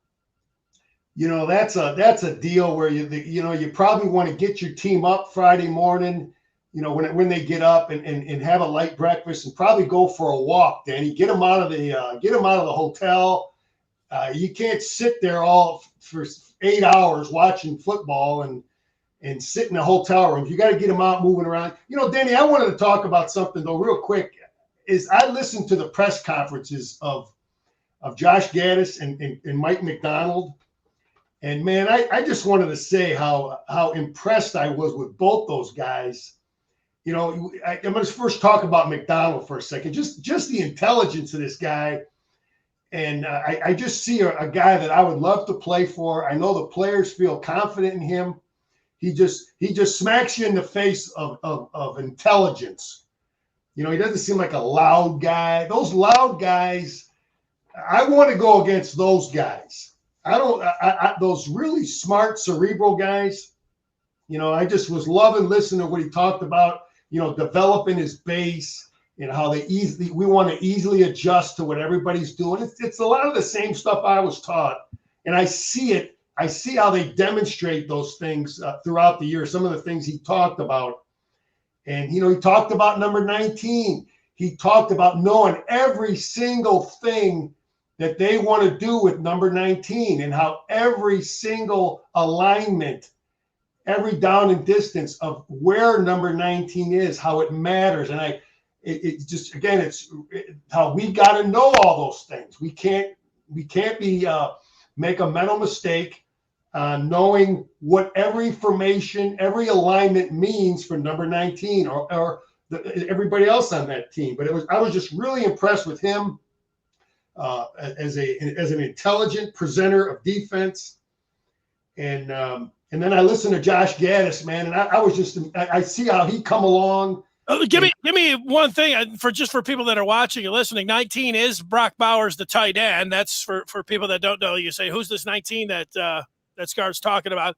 that's a deal where you probably want to get your team up Friday morning, when they get up and have a light breakfast and probably go for a walk. Danny, get them out of the hotel. You can't sit there all for 8 hours watching football and sit in a hotel room. You got to get them out moving around. Danny, I wanted to talk about something though real quick. Is I listened to the press conferences of Josh Gaddis and Mike McDonald. And man, I just wanted to say how impressed I was with both those guys. I'm going to first talk about McDonald for a second, just the intelligence of this guy. And I just see a guy that I would love to play for. I know the players feel confident in him. He just smacks you in the face of intelligence. He doesn't seem like a loud guy. Those loud guys, I want to go against those guys. Those really smart, cerebral guys. I just was loving listening to what he talked about, developing his base and how we want to easily adjust to what everybody's doing. It's a lot of the same stuff I was taught. And I see it. I see how they demonstrate those things throughout the year, some of the things he talked about. And, he talked about number 19. He talked about knowing every single thing that they want to do with number 19 and how every single alignment, every down and distance of where number 19 is, how it matters. And it's how we got to know all those things. We can't make a mental mistake knowing what every formation, every alignment means for number 19 or everybody else on that team. But I was just really impressed with him as an intelligent presenter of defense. And then I listened to Josh Gaddis, man, and I see how he come along.
Give me one thing for people that are watching and listening. 19 is Brock Bowers, the tight end. That's for people that don't know. You say, who's this 19 that Scar's talking about?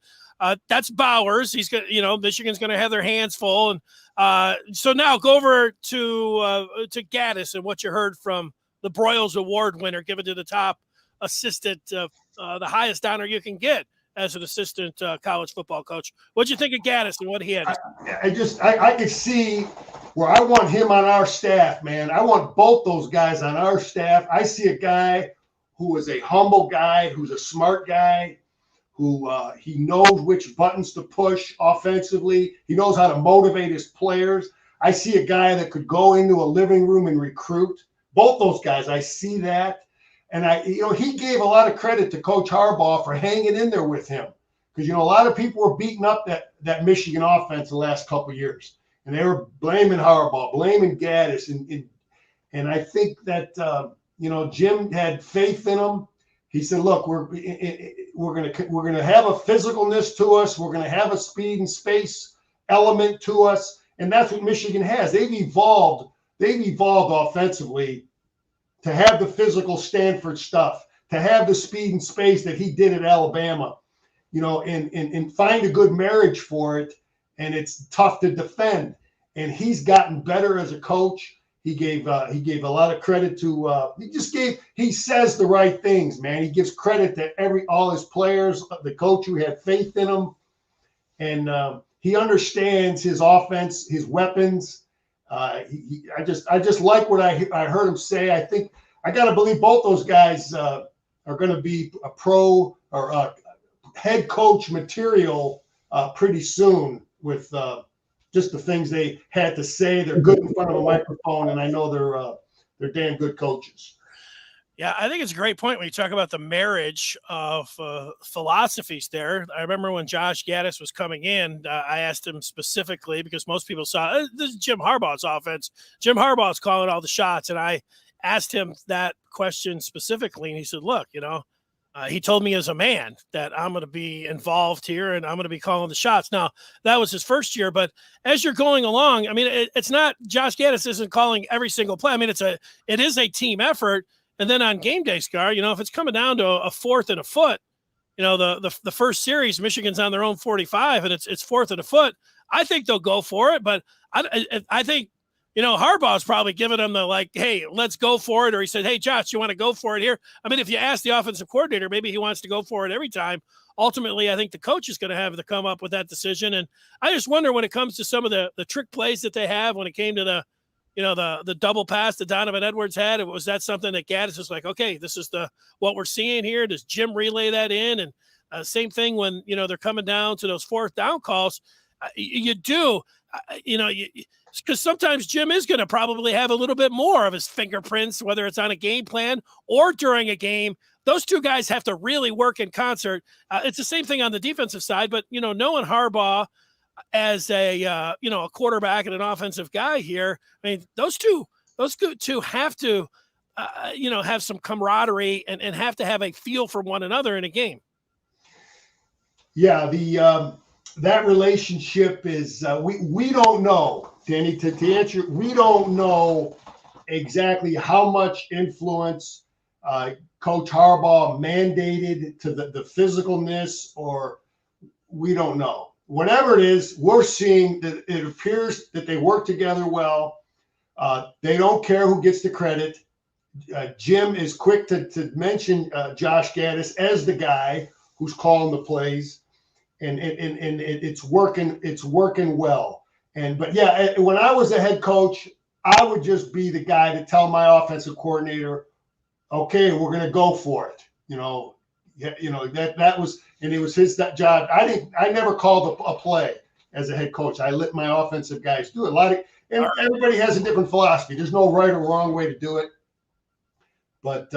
That's Bowers. He's got, Michigan's going to have their hands full. And so now go over to Gaddis and what you heard from the Broyles Award winner, given to the top assistant, the highest honor you can get as an assistant college football coach. What'd you think of Gaddis and what he had?
I could see where I want him on our staff, man. I want both those guys on our staff. I see a guy who is a humble guy, who's a smart guy, who he knows which buttons to push offensively. He knows how to motivate his players. I see a guy that could go into a living room and recruit. Both those guys, I see that. And he gave a lot of credit to Coach Harbaugh for hanging in there with him. Because, a lot of people were beating up that Michigan offense the last couple of years. And they were blaming Harbaugh, blaming Gaddis. And I think that, Jim had faith in him. He said, look, we're going to have a physicalness to us. We're going to have a speed and space element to us. And that's what Michigan has. They've evolved offensively to have the physical Stanford stuff. to have the speed and space that he did at Alabama, and find a good marriage for it. And it's tough to defend. And he's gotten better as a coach. He gave a lot of credit to he says the right things, man. He gives credit to all his players, the coach who had faith in him, and he understands his offense, his weapons. I just like what I heard him say. I think I got to believe both those guys are going to be a pro or head coach material pretty soon with just the things they had to say. They're good in front of a microphone, and I know they're damn good coaches.
Yeah, I think it's a great point when you talk about the marriage of philosophies there. I remember when Josh Gaddis was coming in, I asked him specifically because most people saw this is Jim Harbaugh's offense. Jim Harbaugh's calling all the shots, and I asked him that question specifically, and he said, look, he told me as a man that I'm going to be involved here and I'm going to be calling the shots. Now, that was his first year, but as you're going along, I mean, it's not Josh Gaddis isn't calling every single play. I mean, it is a team effort. And then on game day, Scar, if it's coming down to a fourth and a foot, the first series, Michigan's on their own 45 and it's fourth and a foot. I think they'll go for it, but I think, Harbaugh's probably giving them the hey, let's go for it. Or he said, hey, Josh, you want to go for it here? I mean, if you ask the offensive coordinator, maybe he wants to go for it every time. Ultimately, I think the coach is going to have to come up with that decision. And I just wonder when it comes to some of the trick plays that they have when it came to the double pass that Donovan Edwards had, was that something that Gaddis was like, okay, this is what we're seeing here. Does Jim relay that in? And same thing when, they're coming down to those fourth down calls. You do, because sometimes Jim is going to probably have a little bit more of his fingerprints, whether it's on a game plan or during a game. Those two guys have to really work in concert. It's the same thing on the defensive side, but, knowing Harbaugh as a quarterback and an offensive guy here, I mean, those two have to, have some camaraderie and have to have a feel for one another in a game.
Yeah, that relationship is we don't know, Danny, to answer. We don't know exactly how much influence Coach Harbaugh mandated to the physicalness, or we don't know. Whatever it is, we're seeing that it appears that they work together well. They don't care who gets the credit. Jim is quick to mention Josh Gaddis as the guy who's calling the plays, and it's working. It's working well. But yeah, when I was a head coach, I would just be the guy to tell my offensive coordinator, okay, we're going to go for it. That was, and it was his job. I never called a play as a head coach. I let my offensive guys do it. And everybody has a different philosophy. There's no right or wrong way to do it. But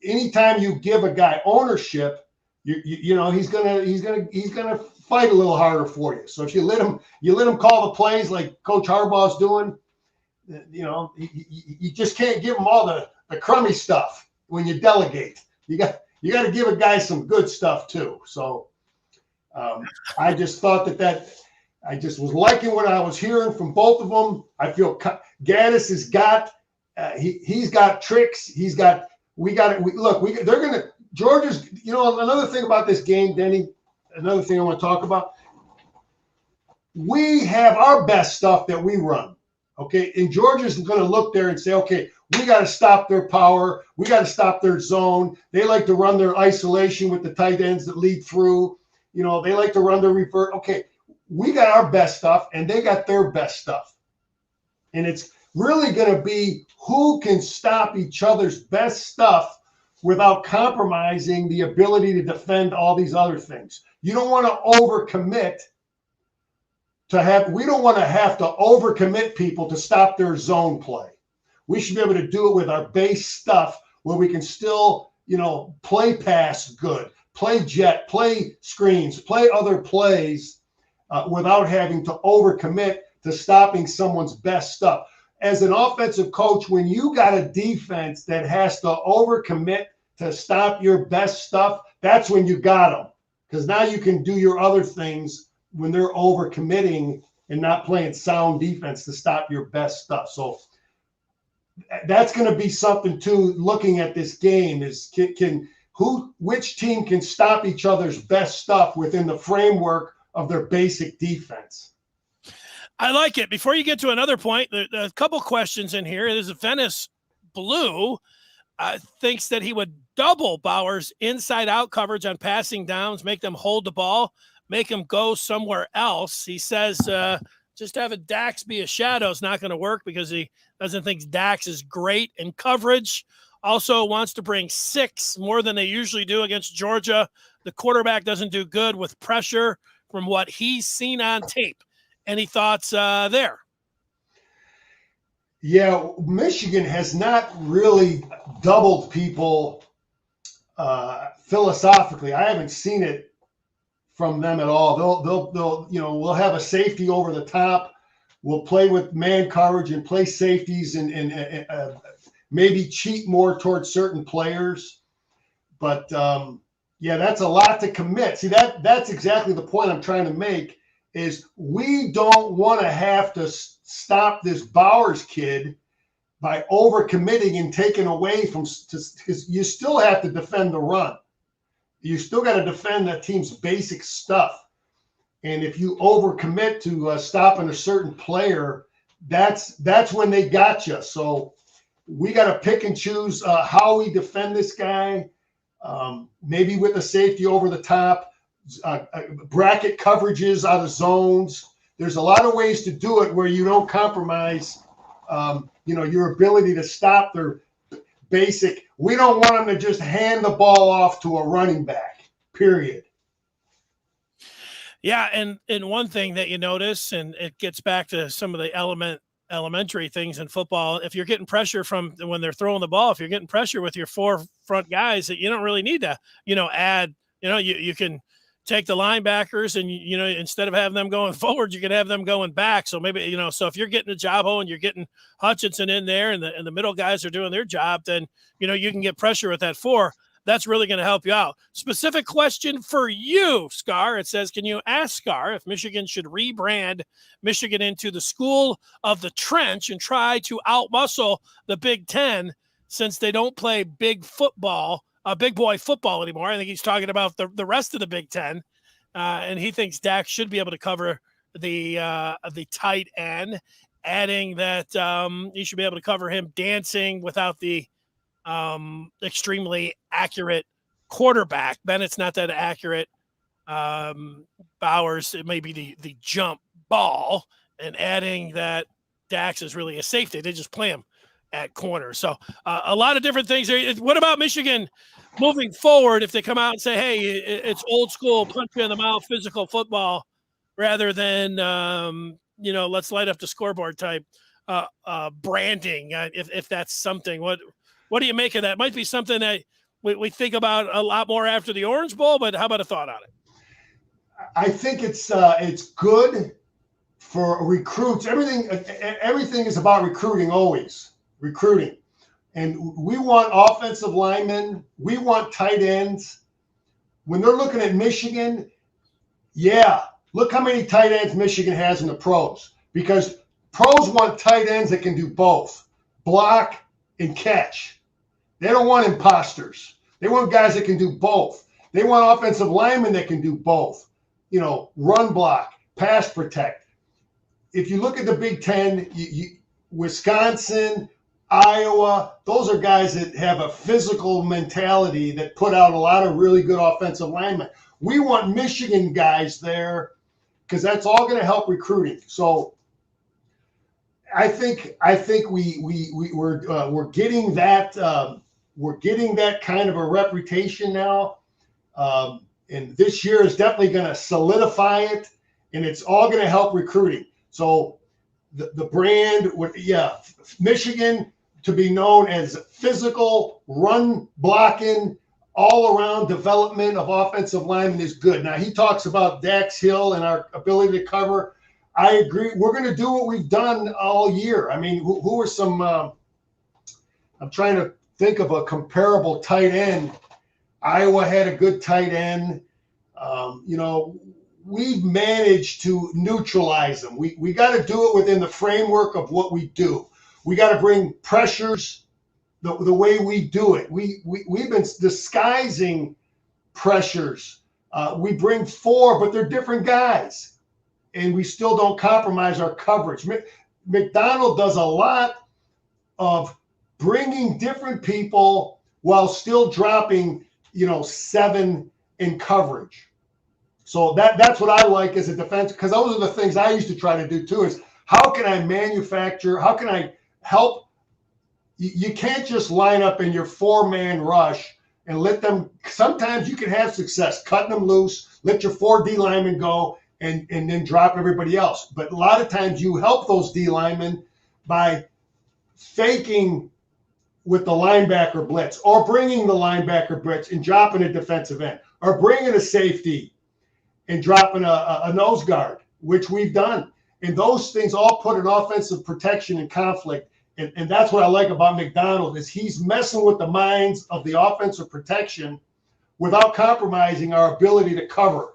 anytime you give a guy ownership, he's gonna fight a little harder for you. So if you let him call the plays like Coach Harbaugh's doing, you just can't give him all the crummy stuff when you delegate. You got to give a guy some good stuff too. So I just thought I just was liking what I was hearing from both of them. I feel Gaddis has got he's got tricks. They're gonna Georgia's. Another thing about this game, Denny. Another thing I want to talk about. We have our best stuff that we run. Okay, and Georgia's going to look there and say, okay, we got to stop their power. We got to stop their zone. They like to run their isolation with the tight ends that lead through. They like to run their revert. Okay, we got our best stuff, and they got their best stuff. And it's really going to be who can stop each other's best stuff without compromising the ability to defend all these other things. You don't want to overcommit. We don't want to have to overcommit people to stop their zone play. We should be able to do it with our base stuff where we can still, play pass good, play jet, play screens, play other plays without having to overcommit to stopping someone's best stuff. As an offensive coach, when you got a defense that has to overcommit to stop your best stuff, that's when you got them. Because now you can do your other things when they're overcommitting and not playing sound defense to stop your best stuff. So that's going to be something too, looking at this game is can which team can stop each other's best stuff within the framework of their basic defense.
I like it. Before you get to another point, there's a couple questions in here. There's a Venice Blue thinks that he would double Bauer's inside-out coverage on passing downs, make them hold the ball, make him go somewhere else. He says just having Dax be a shadow is not going to work because he doesn't think Dax is great in coverage. Also wants to bring 6 more than they usually do against Georgia. The quarterback doesn't do good with pressure from what he's seen on tape. Any thoughts there?
Yeah, Michigan has not really doubled people philosophically. I haven't seen it from them at all. They'll we'll have a safety over the top. We'll play with man coverage and play safeties and maybe cheat more towards certain players. But yeah, that's a lot to commit. See, that's exactly the point I'm trying to make. Is we don't want to have to stop this Bowers kid by overcommitting and taking away from, because you still have to defend the run. You still got to defend that team's basic stuff. And if you overcommit to stopping a certain player, that's when they got you. So we got to pick and choose how we defend this guy, maybe with a safety over the top. Bracket coverages out of zones. There's a lot of ways to do it where you don't compromise, your ability to stop their basic. We don't want them to just hand the ball off to a running back, period.
Yeah, and one thing that you notice, and it gets back to some of the elementary things in football, if you're getting pressure from when they're throwing the ball, if you're getting pressure with your 4 front guys, that you don't really need to, add, you can take the linebackers and, instead of having them going forward, you can have them going back. So maybe, so if you're getting a Jabo and you're getting Hutchinson in there and the middle guys are doing their job, then, you can get pressure with that 4. That's really going to help you out. Specific question for you, Scar. It says, can you ask Scar if Michigan should rebrand Michigan into the school of the trench and try to outmuscle the Big Ten since they don't play big boy football anymore? I think he's talking about the rest of the Big Ten. And he thinks Dak should be able to cover the tight end, adding that he should be able to cover him dancing without the extremely accurate quarterback. Bennett's not that accurate. Bowers, it may be the jump ball, and adding that Dax is really a safety. They just play him at corner. So a lot of different things there. What about Michigan moving forward if they come out and say, hey, it's old school, punch you in the mouth, physical football, rather than, let's light up the scoreboard type branding, if that's something. What do you make of that? Might be something that we think about a lot more after the Orange Bowl, but how about a thought on it?
I think it's good for recruits. Everything is about recruiting, always recruiting. And we want offensive linemen. We want tight ends. When they're looking at Michigan, look how many tight ends Michigan has in the pros. Because pros want tight ends that can do both, block and catch. They don't want imposters. They want guys that can do both. They want offensive linemen that can do both. Run block, pass protect. If you look at the Big Ten, Wisconsin, Iowa, those are guys that have a physical mentality that put out a lot of really good offensive linemen. We want Michigan guys there because that's all going to help recruiting. So I think we're getting that we're getting that kind of a reputation now, and this year is definitely going to solidify it, and it's all going to help recruiting. So the brand, Michigan to be known as physical, run blocking, all around development of offensive linemen is good. Now he talks about Dax Hill and our ability to cover. I agree. We're going to do what we've done all year. I mean, who are some? I'm trying to think of a comparable tight end. Iowa had a good tight end. We've managed to neutralize them. We got to do it within the framework of what we do. We got to bring pressures, the way we do it. We've been disguising pressures. We bring 4, but they're different guys, and we still don't compromise our coverage. McDonald does a lot of bringing different people while still dropping, 7 in coverage. So that's what I like as a defense, because those are the things I used to try to do too, is how can I manufacture, how can I help? You can't just line up in your 4-man rush and let them, sometimes you can have success cutting them loose, let your 4 D linemen go and then drop everybody else. But a lot of times you help those D linemen by faking with the linebacker blitz, or bringing the linebacker blitz and dropping a defensive end, or bringing a safety and dropping a nose guard, which we've done. And those things all put an offensive protection and conflict. And that's what I like about McDonald, is he's messing with the minds of the offensive protection without compromising our ability to cover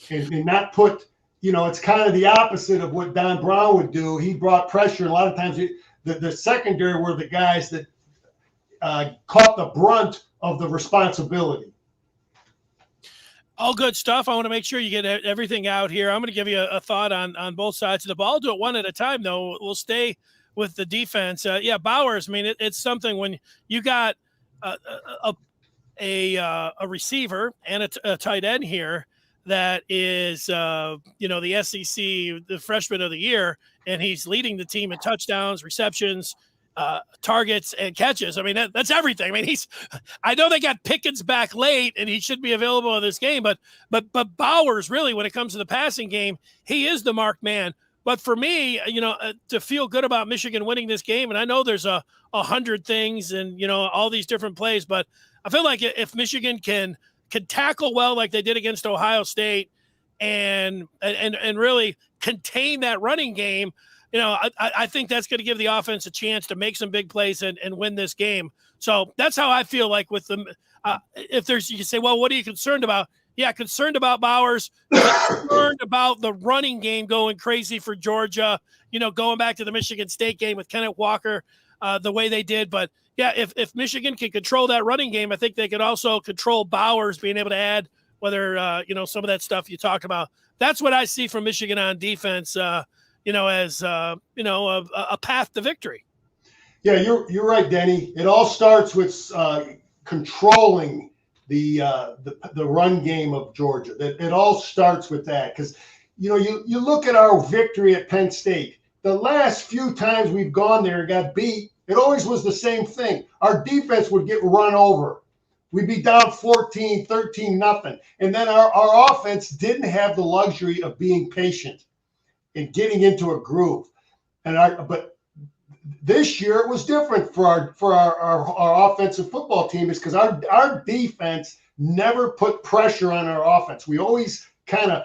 and not put, it's kind of the opposite of what Don Brown would do. He brought pressure. And a lot of times the secondary were the guys that caught the brunt of the responsibility.
All good stuff. I want to make sure you get everything out here. I'm going to give you a thought on both sides of the ball. I'll do it one at a time, though. We'll stay with the defense. Bowers, I mean, it's something when you got a receiver and a tight end here that is, the SEC, the freshman of the year, and he's leading the team in touchdowns, receptions, targets, and catches. I mean, that's everything. I mean, I know they got Pickens back late and he should be available in this game, but Bowers, really, when it comes to the passing game, he is the marked man. But for me, to feel good about Michigan winning this game, and I know there's 100 things and, all these different plays, but I feel like if Michigan can tackle well like they did against Ohio State and really contain that running game, I think that's going to give the offense a chance to make some big plays and win this game. So that's how I feel like with them. If you can say, well, what are you concerned about? Yeah, concerned about Bowers, concerned about the running game going crazy for Georgia, going back to the Michigan State game with Kenneth Walker the way they did. But, yeah, if Michigan can control that running game, I think they could also control Bowers being able to add whether, some of that stuff you talked about. That's what I see from Michigan on defense, as, a path to victory.
Yeah, you're right, Denny. It all starts with controlling the run game of Georgia. It all starts with that, because you look at our victory at Penn State. The last few times we've gone there and got beat, it always was the same thing. Our defense would get run over. We'd be down 14, 13, nothing. And then our offense didn't have the luxury of being patient and getting into a groove. But this year it was different for our offensive football team, is because our defense never put pressure on our offense. We always kind of,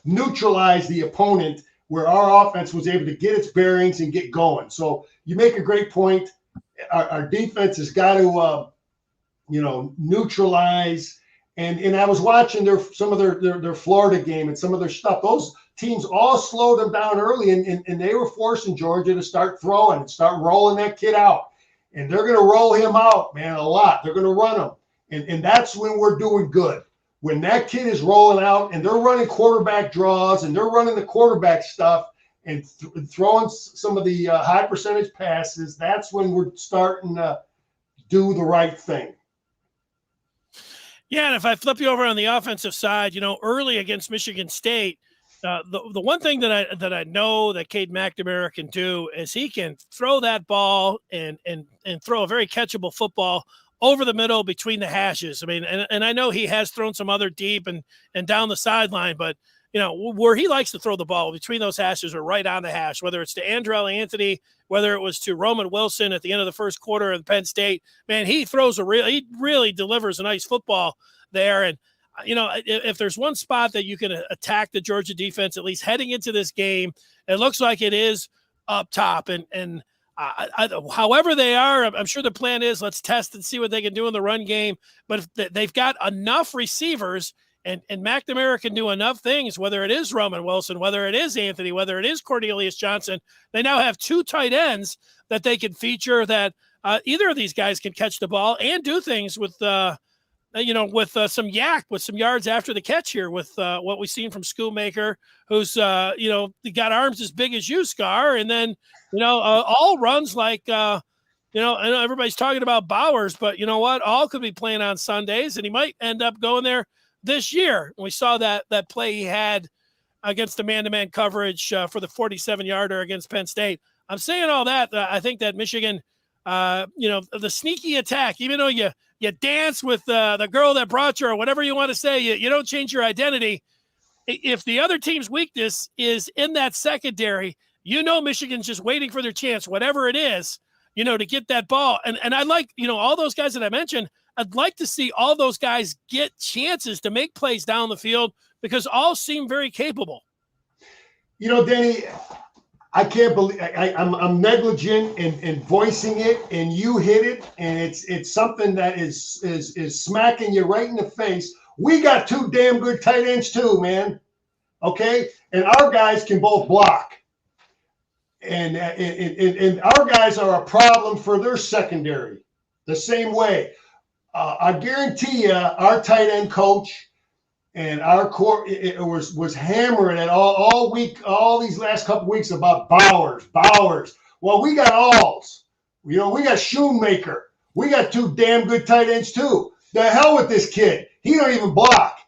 neutralized the opponent, where our offense was able to get its bearings and get going. So you make a great point. Our defense has got to, neutralize. And I was watching some of their Florida game and some of their stuff. Those teams all slowed them down early, and they were forcing Georgia to start throwing and start rolling that kid out. And they're going to roll him out, man, a lot. They're going to run him. And that's when we're doing good. When that kid is rolling out and they're running quarterback draws and they're running the quarterback stuff and throwing some of the high percentage passes, that's when we're starting to do the right thing.
Yeah, and if I flip you over on the offensive side, early against Michigan State, the one thing that I know that Cade McNamara can do is he can throw that ball and throw a very catchable football over the middle between the hashes. I mean, and I know he has thrown some other deep and down the sideline, but where he likes to throw the ball between those hashes or right on the hash, whether it's to Andrell Anthony, whether it was to Roman Wilson at the end of the first quarter of Penn State, man, he really delivers a nice football there. And, if there's one spot that you can attack the Georgia defense, at least heading into this game, it looks like it is up top. And however they are, I'm sure the plan is let's test and see what they can do in the run game. But if they've got enough receivers and McNamara can do enough things, whether it is Roman Wilson, whether it is Anthony, whether it is Cornelius Johnson, they now have 2 tight ends that they can feature that either of these guys can catch the ball and do things with some yak, with some yards after the catch here, with what we've seen from Schoolmaker, who's got arms as big as you, Scar, and then all runs like I know everybody's talking about Bowers, but you know what? All could be playing on Sundays, and he might end up going there this year. We saw that play he had against the man-to-man coverage for the 47-yarder against Penn State. I'm saying all that. I think that Michigan, the sneaky attack, even though you dance with the girl that brought you or whatever you want to say, you don't change your identity. If the other team's weakness is in that secondary, Michigan's just waiting for their chance, whatever it is, to get that ball. And I like, all those guys that I mentioned, I'd like to see all those guys get chances to make plays down the field because all seem very capable.
Denny, I can't believe I'm negligent in voicing it, and you hit it, and it's something that is smacking you right in the face. We got 2 damn good tight ends too, man. Okay, and our guys can both block, and our guys are a problem for their secondary the same way. I guarantee you, our tight end coach and our core it was hammering it all week, all these last couple weeks about Bowers. Well, we got alls. We got Shoemaker. We got 2 damn good tight ends too. The hell with this kid. He don't even block.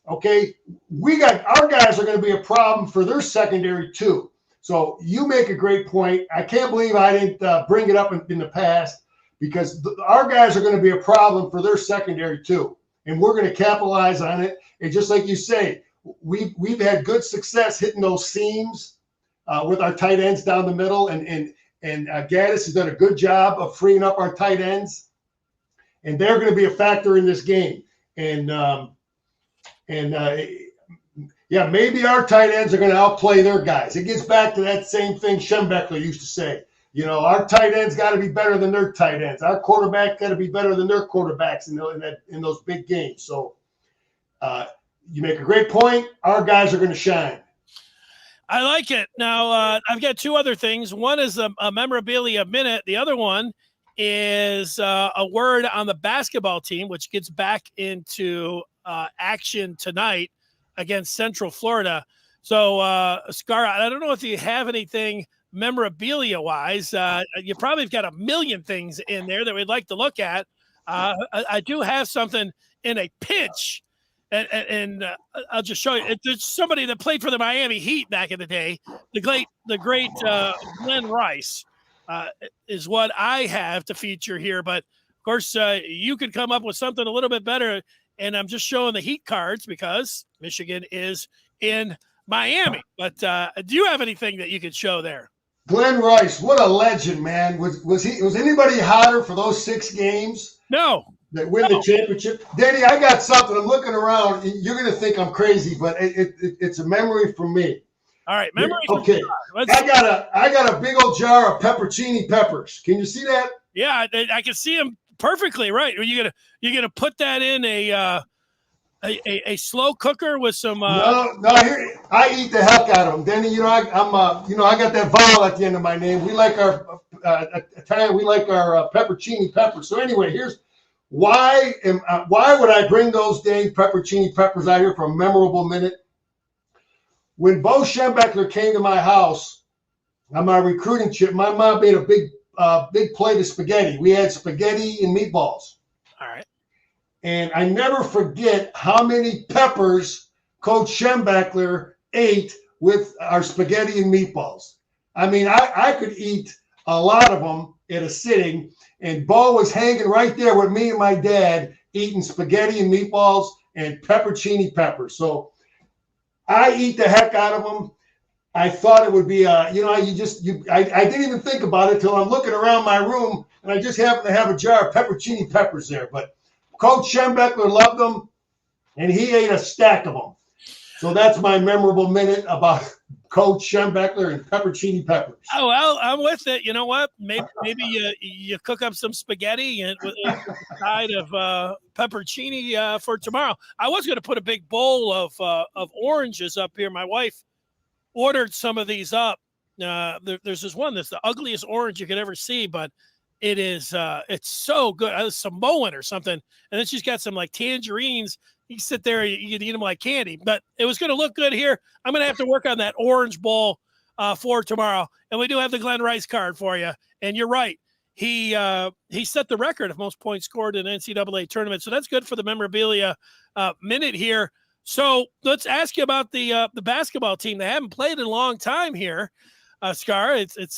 Okay, our guys are going to be a problem for their secondary too. So you make a great point. I can't believe I didn't bring it up in the past because our guys are going to be a problem for their secondary too, and we're going to capitalize on it. And just like you say, we've had good success hitting those seams with our tight ends down the middle, and Gaddis has done a good job of freeing up our tight ends, and they're going to be a factor in this game. And maybe our tight ends are going to outplay their guys. It gets back to that same thing Schembechler used to say. Our tight ends got to be better than their tight ends. Our quarterback got to be better than their quarterbacks in those big games. So you make a great point. Our guys are going to shine.
I like it. Now, I've got 2 other things. One is a memorabilia minute. The other one is a word on the basketball team, which gets back into action tonight against Central Florida. So, Scar, I don't know if you have anything memorabilia-wise. You probably have got a million things in there that we'd like to look at. I do have something in a pinch, and I'll just show you. There's somebody that played for the Miami Heat back in the day. The great Glenn Rice is what I have to feature here. But, of course, you could come up with something a little bit better, and I'm just showing the Heat cards because Michigan is in Miami. But do you have anything that you could show there?
Glenn Rice, what a legend, man. Was anybody hotter for those 6 games?
No.
That win the championship? Danny, I got something. I'm looking around. You're going to think I'm crazy, but it's a memory for me.
All right, memory.
Okay. I got a big old jar of peppercini peppers. Can you see that?
Yeah, I can see them perfectly. Right. Are you gonna put that in a slow cooker with some?
No. Here, I eat the heck out of them, Danny. I got that vowel at the end of my name. We like our Italian. We like our peppercini peppers. So anyway, here's why would I bring those dang peppercini peppers out here for a memorable minute? When Bo Schembechler came to my house on my recruiting trip, my mom made a big plate of spaghetti. We had spaghetti and meatballs.
All right.
And I never forget how many peppers Coach Schembechler ate with our spaghetti and meatballs. I mean, I could eat a lot of them at a sitting, and Bo was hanging right there with me and my dad eating spaghetti and meatballs and peppercini peppers. So I eat the heck out of them. I thought it would be, I didn't even think about it till I'm looking around my room, and I just happen to have a jar of peppercini peppers there. But Coach Schembechler loved them, and he ate a stack of them. So that's my memorable minute about Coach Schembechler and peppercini peppers.
Oh, well, I'm with it. You know what? Maybe you cook up some spaghetti and with a side of peppercini for tomorrow. I was going to put a big bowl of oranges up here. My wife ordered some of these up. There's this one that's the ugliest orange you could ever see, but It is it's so good. Samoan or something. And then she's got some like tangerines. You can sit there, you can eat them like candy. But it was going to look good here. I'm going to have to work on that orange bowl for tomorrow. And we do have the Glenn Rice card for you. And you're right. He set the record of most points scored in an NCAA tournament. So that's good for the memorabilia minute here. So let's ask you about the basketball team. They haven't played in a long time here. Scar, it's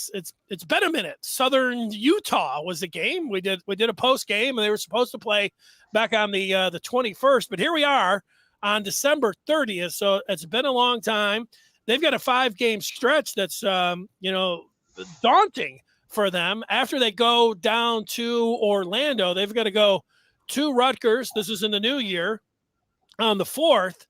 been a minute. Southern Utah was the game. We did a post game, and they were supposed to play back on the 21st. But here we are on December 30th. So it's been a long time. They've got a 5-game stretch that's daunting for them. After they go down to Orlando, they've got to go to Rutgers. This is in the new year on the 4th.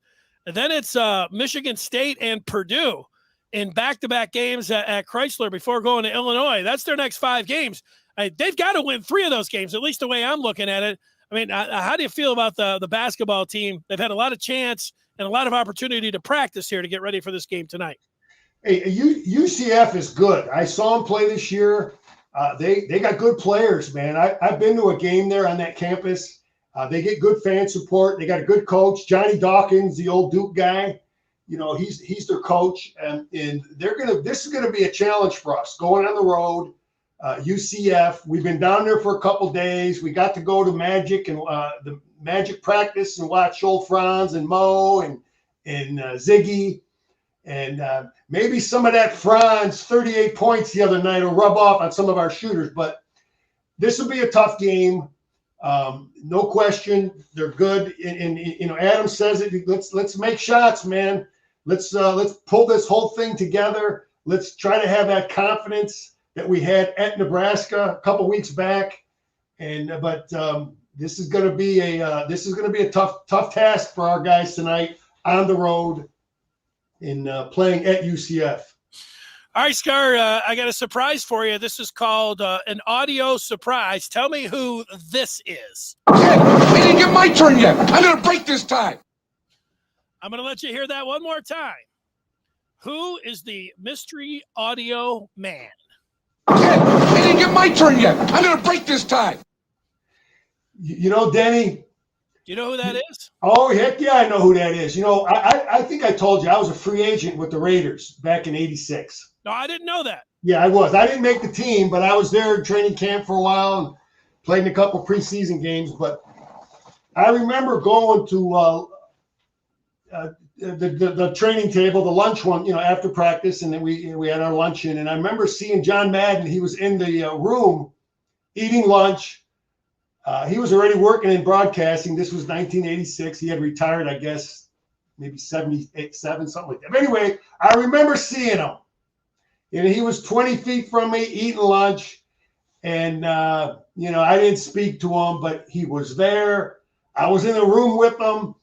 And then it's Michigan State and Purdue in back-to-back games at Chrysler before going to Illinois. That's their next 5 games. They've got to win 3 of those games, at least the way I'm looking at it. I mean, how do you feel about the basketball team? They've had a lot of chance and a lot of opportunity to practice here to get ready for this game tonight.
Hey, UCF is good. I saw them play this year. They got good players, man. I've been to a game there on that campus. They get good fan support. They got a good coach, Johnny Dawkins, the old Duke guy. He's their coach, and this is gonna be a challenge for us going on the road. UCF. We've been down there for a couple days. We got to go to Magic and the Magic practice and watch old Franz and Mo and Ziggy. And maybe some of that Franz 38 points the other night will rub off on some of our shooters. But this will be a tough game. No question. They're good. And Adam says it. Let's make shots, man. Let's pull this whole thing together. Let's try to have that confidence that we had at Nebraska a couple weeks back. But this is going to be a tough task for our guys tonight on the road in playing at UCF.
All right, Scar, I got a surprise for you. This is called an audio surprise. Tell me who this is.
I didn't get my turn yet. I'm going to break this time.
I'm going to let you hear that one more time. Who is the mystery audio man?
I didn't get my turn yet. I'm going to break this time.
Denny.
Do you know who that is?
Oh, heck yeah, I know who that is. I think I told you I was a free agent with the Raiders back in '86.
No, I didn't know that.
Yeah, I was. I didn't make the team, but I was there in training camp for a while and played in a couple preseason games. But I remember going to the training table, the lunch one, after practice, and then we had our luncheon. And I remember seeing John Madden. He was in the room eating lunch. He was already working in broadcasting. This was 1986. He had retired, I guess, maybe 78, 7, something like that. But anyway, I remember seeing him. And he was 20 feet from me eating lunch. And, I didn't speak to him, but he was there. I was in the room with him,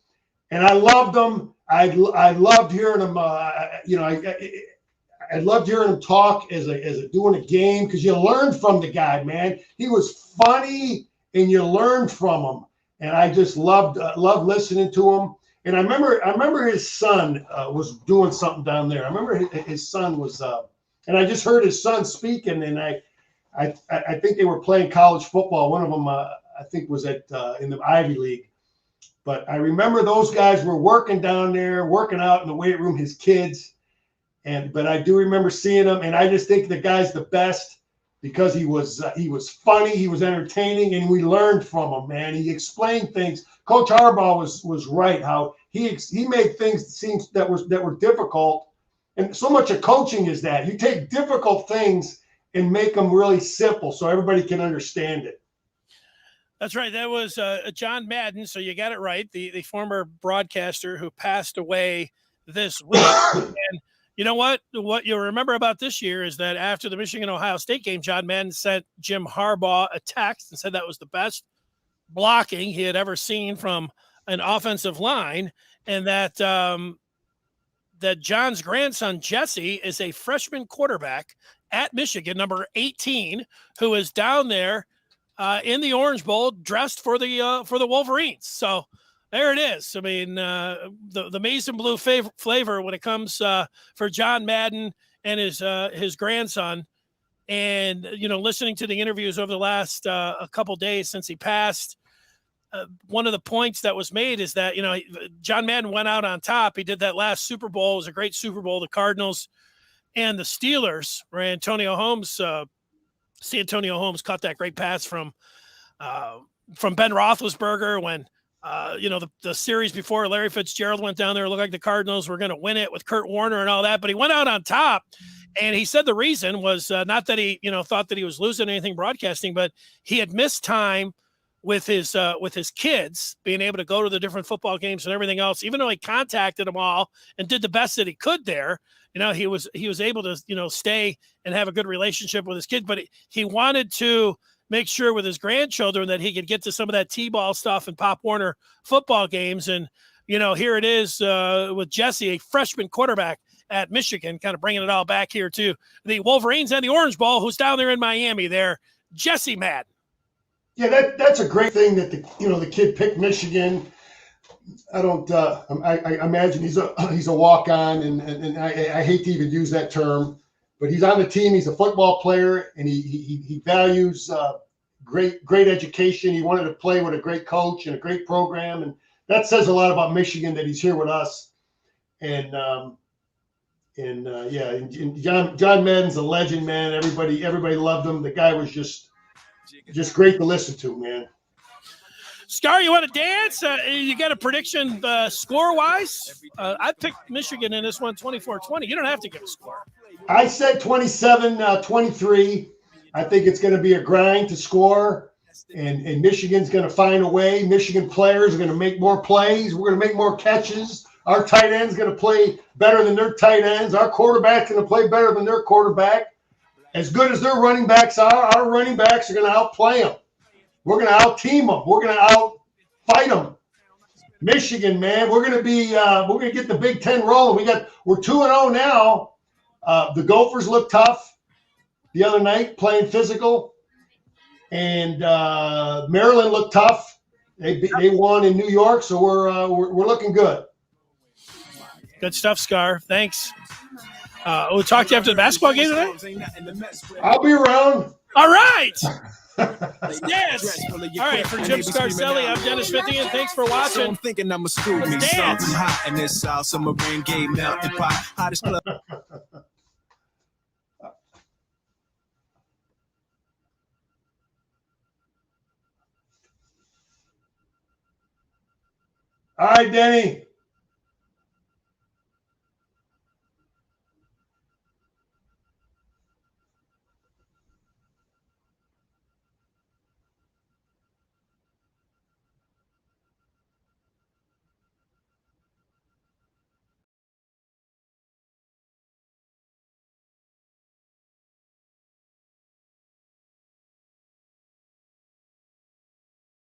and I loved him. I loved hearing him, I loved hearing him talk as doing a game, because you learned from the guy, man. He was funny, and you learned from him. And I just loved listening to him. And I remember his son was doing something down there. I remember his son was and I just heard his son speaking, and I think they were playing college football. One of them, I think, was in the Ivy League. But I remember those guys were working down there, working out in the weight room, his kids. But I do remember seeing him, and I just think the guy's the best because he was funny, he was entertaining, and we learned from him, man. He explained things. Coach Harbaugh was right, how he made things seem that were difficult. And so much of coaching is that you take difficult things and make them really simple so everybody can understand it.
That's right. That was John Madden. So you got it right. The former broadcaster who passed away this week. And you know what? What you'll remember about this year is that after the Michigan-Ohio State game, John Madden sent Jim Harbaugh a text and said that was the best blocking he had ever seen from an offensive line, and that that John's grandson, Jesse, is a freshman quarterback at Michigan, number 18, who is down there in the Orange Bowl dressed for the Wolverines. So there it is. I mean, the maize and blue flavor when it comes for John Madden and his grandson And, listening to the interviews over the last a couple days since he passed, one of the points that was made is that, John Madden went out on top. He did that last Super Bowl. It was a great Super Bowl. The Cardinals and the Steelers, where Antonio Holmes caught that great pass from Ben Roethlisberger when, the series before Larry Fitzgerald went down there, it looked like the Cardinals were going to win it with Kurt Warner and all that, but he went out on top. And he said the reason was not that he, thought that he was losing anything broadcasting, but he had missed time with his kids, being able to go to the different football games and everything else. Even though he contacted them all and did the best that he could there, he was able to, stay and have a good relationship with his kids. But he wanted to make sure with his grandchildren that he could get to some of that T-ball stuff and Pop Warner football games. And, here it is with Jesse, a freshman quarterback at Michigan, kind of bringing it all back here to the Wolverines and the Orange Bowl, who's down there in Miami there, Jesse Madden.
Yeah, that's a great thing that the kid picked Michigan. I don't. I imagine he's a walk-on, and I hate to even use that term, but he's on the team. He's a football player, and he values great education. He wanted to play with a great coach and a great program, and that says a lot about Michigan that he's here with us. And John Madden's a legend, man. Everybody loved him. The guy was just great to listen to, man.
Scar, you want to dance? You got a prediction score-wise? I picked Michigan in this one, 24-20. You don't have to give a score.
I said 27-23. I think it's going to be a grind to score, and Michigan's going to find a way. Michigan players are going to make more plays. We're going to make more catches. Our tight end's going to play better than their tight ends. Our quarterback's going to play better than their quarterback. As good as their running backs are, our running backs are going to outplay them. We're going to out-team them. We're going to out-fight them. Michigan, man, we're going to get the Big Ten rolling. We're 2-0 now. The Gophers look tough the other night, playing physical, and Maryland looked tough. They won in New York, so we're looking good.
Good stuff, Scar. Thanks. We'll talk to you after the basketball game tonight.
I'll be around.
All right. Yes. All right. For Jim Scarcelli, I'm Dennis Fithian. Thanks for watching.
I'm thinking I'm a school me something hot in this South Summer rain game melting pot. Hottest club.
All right, Denny.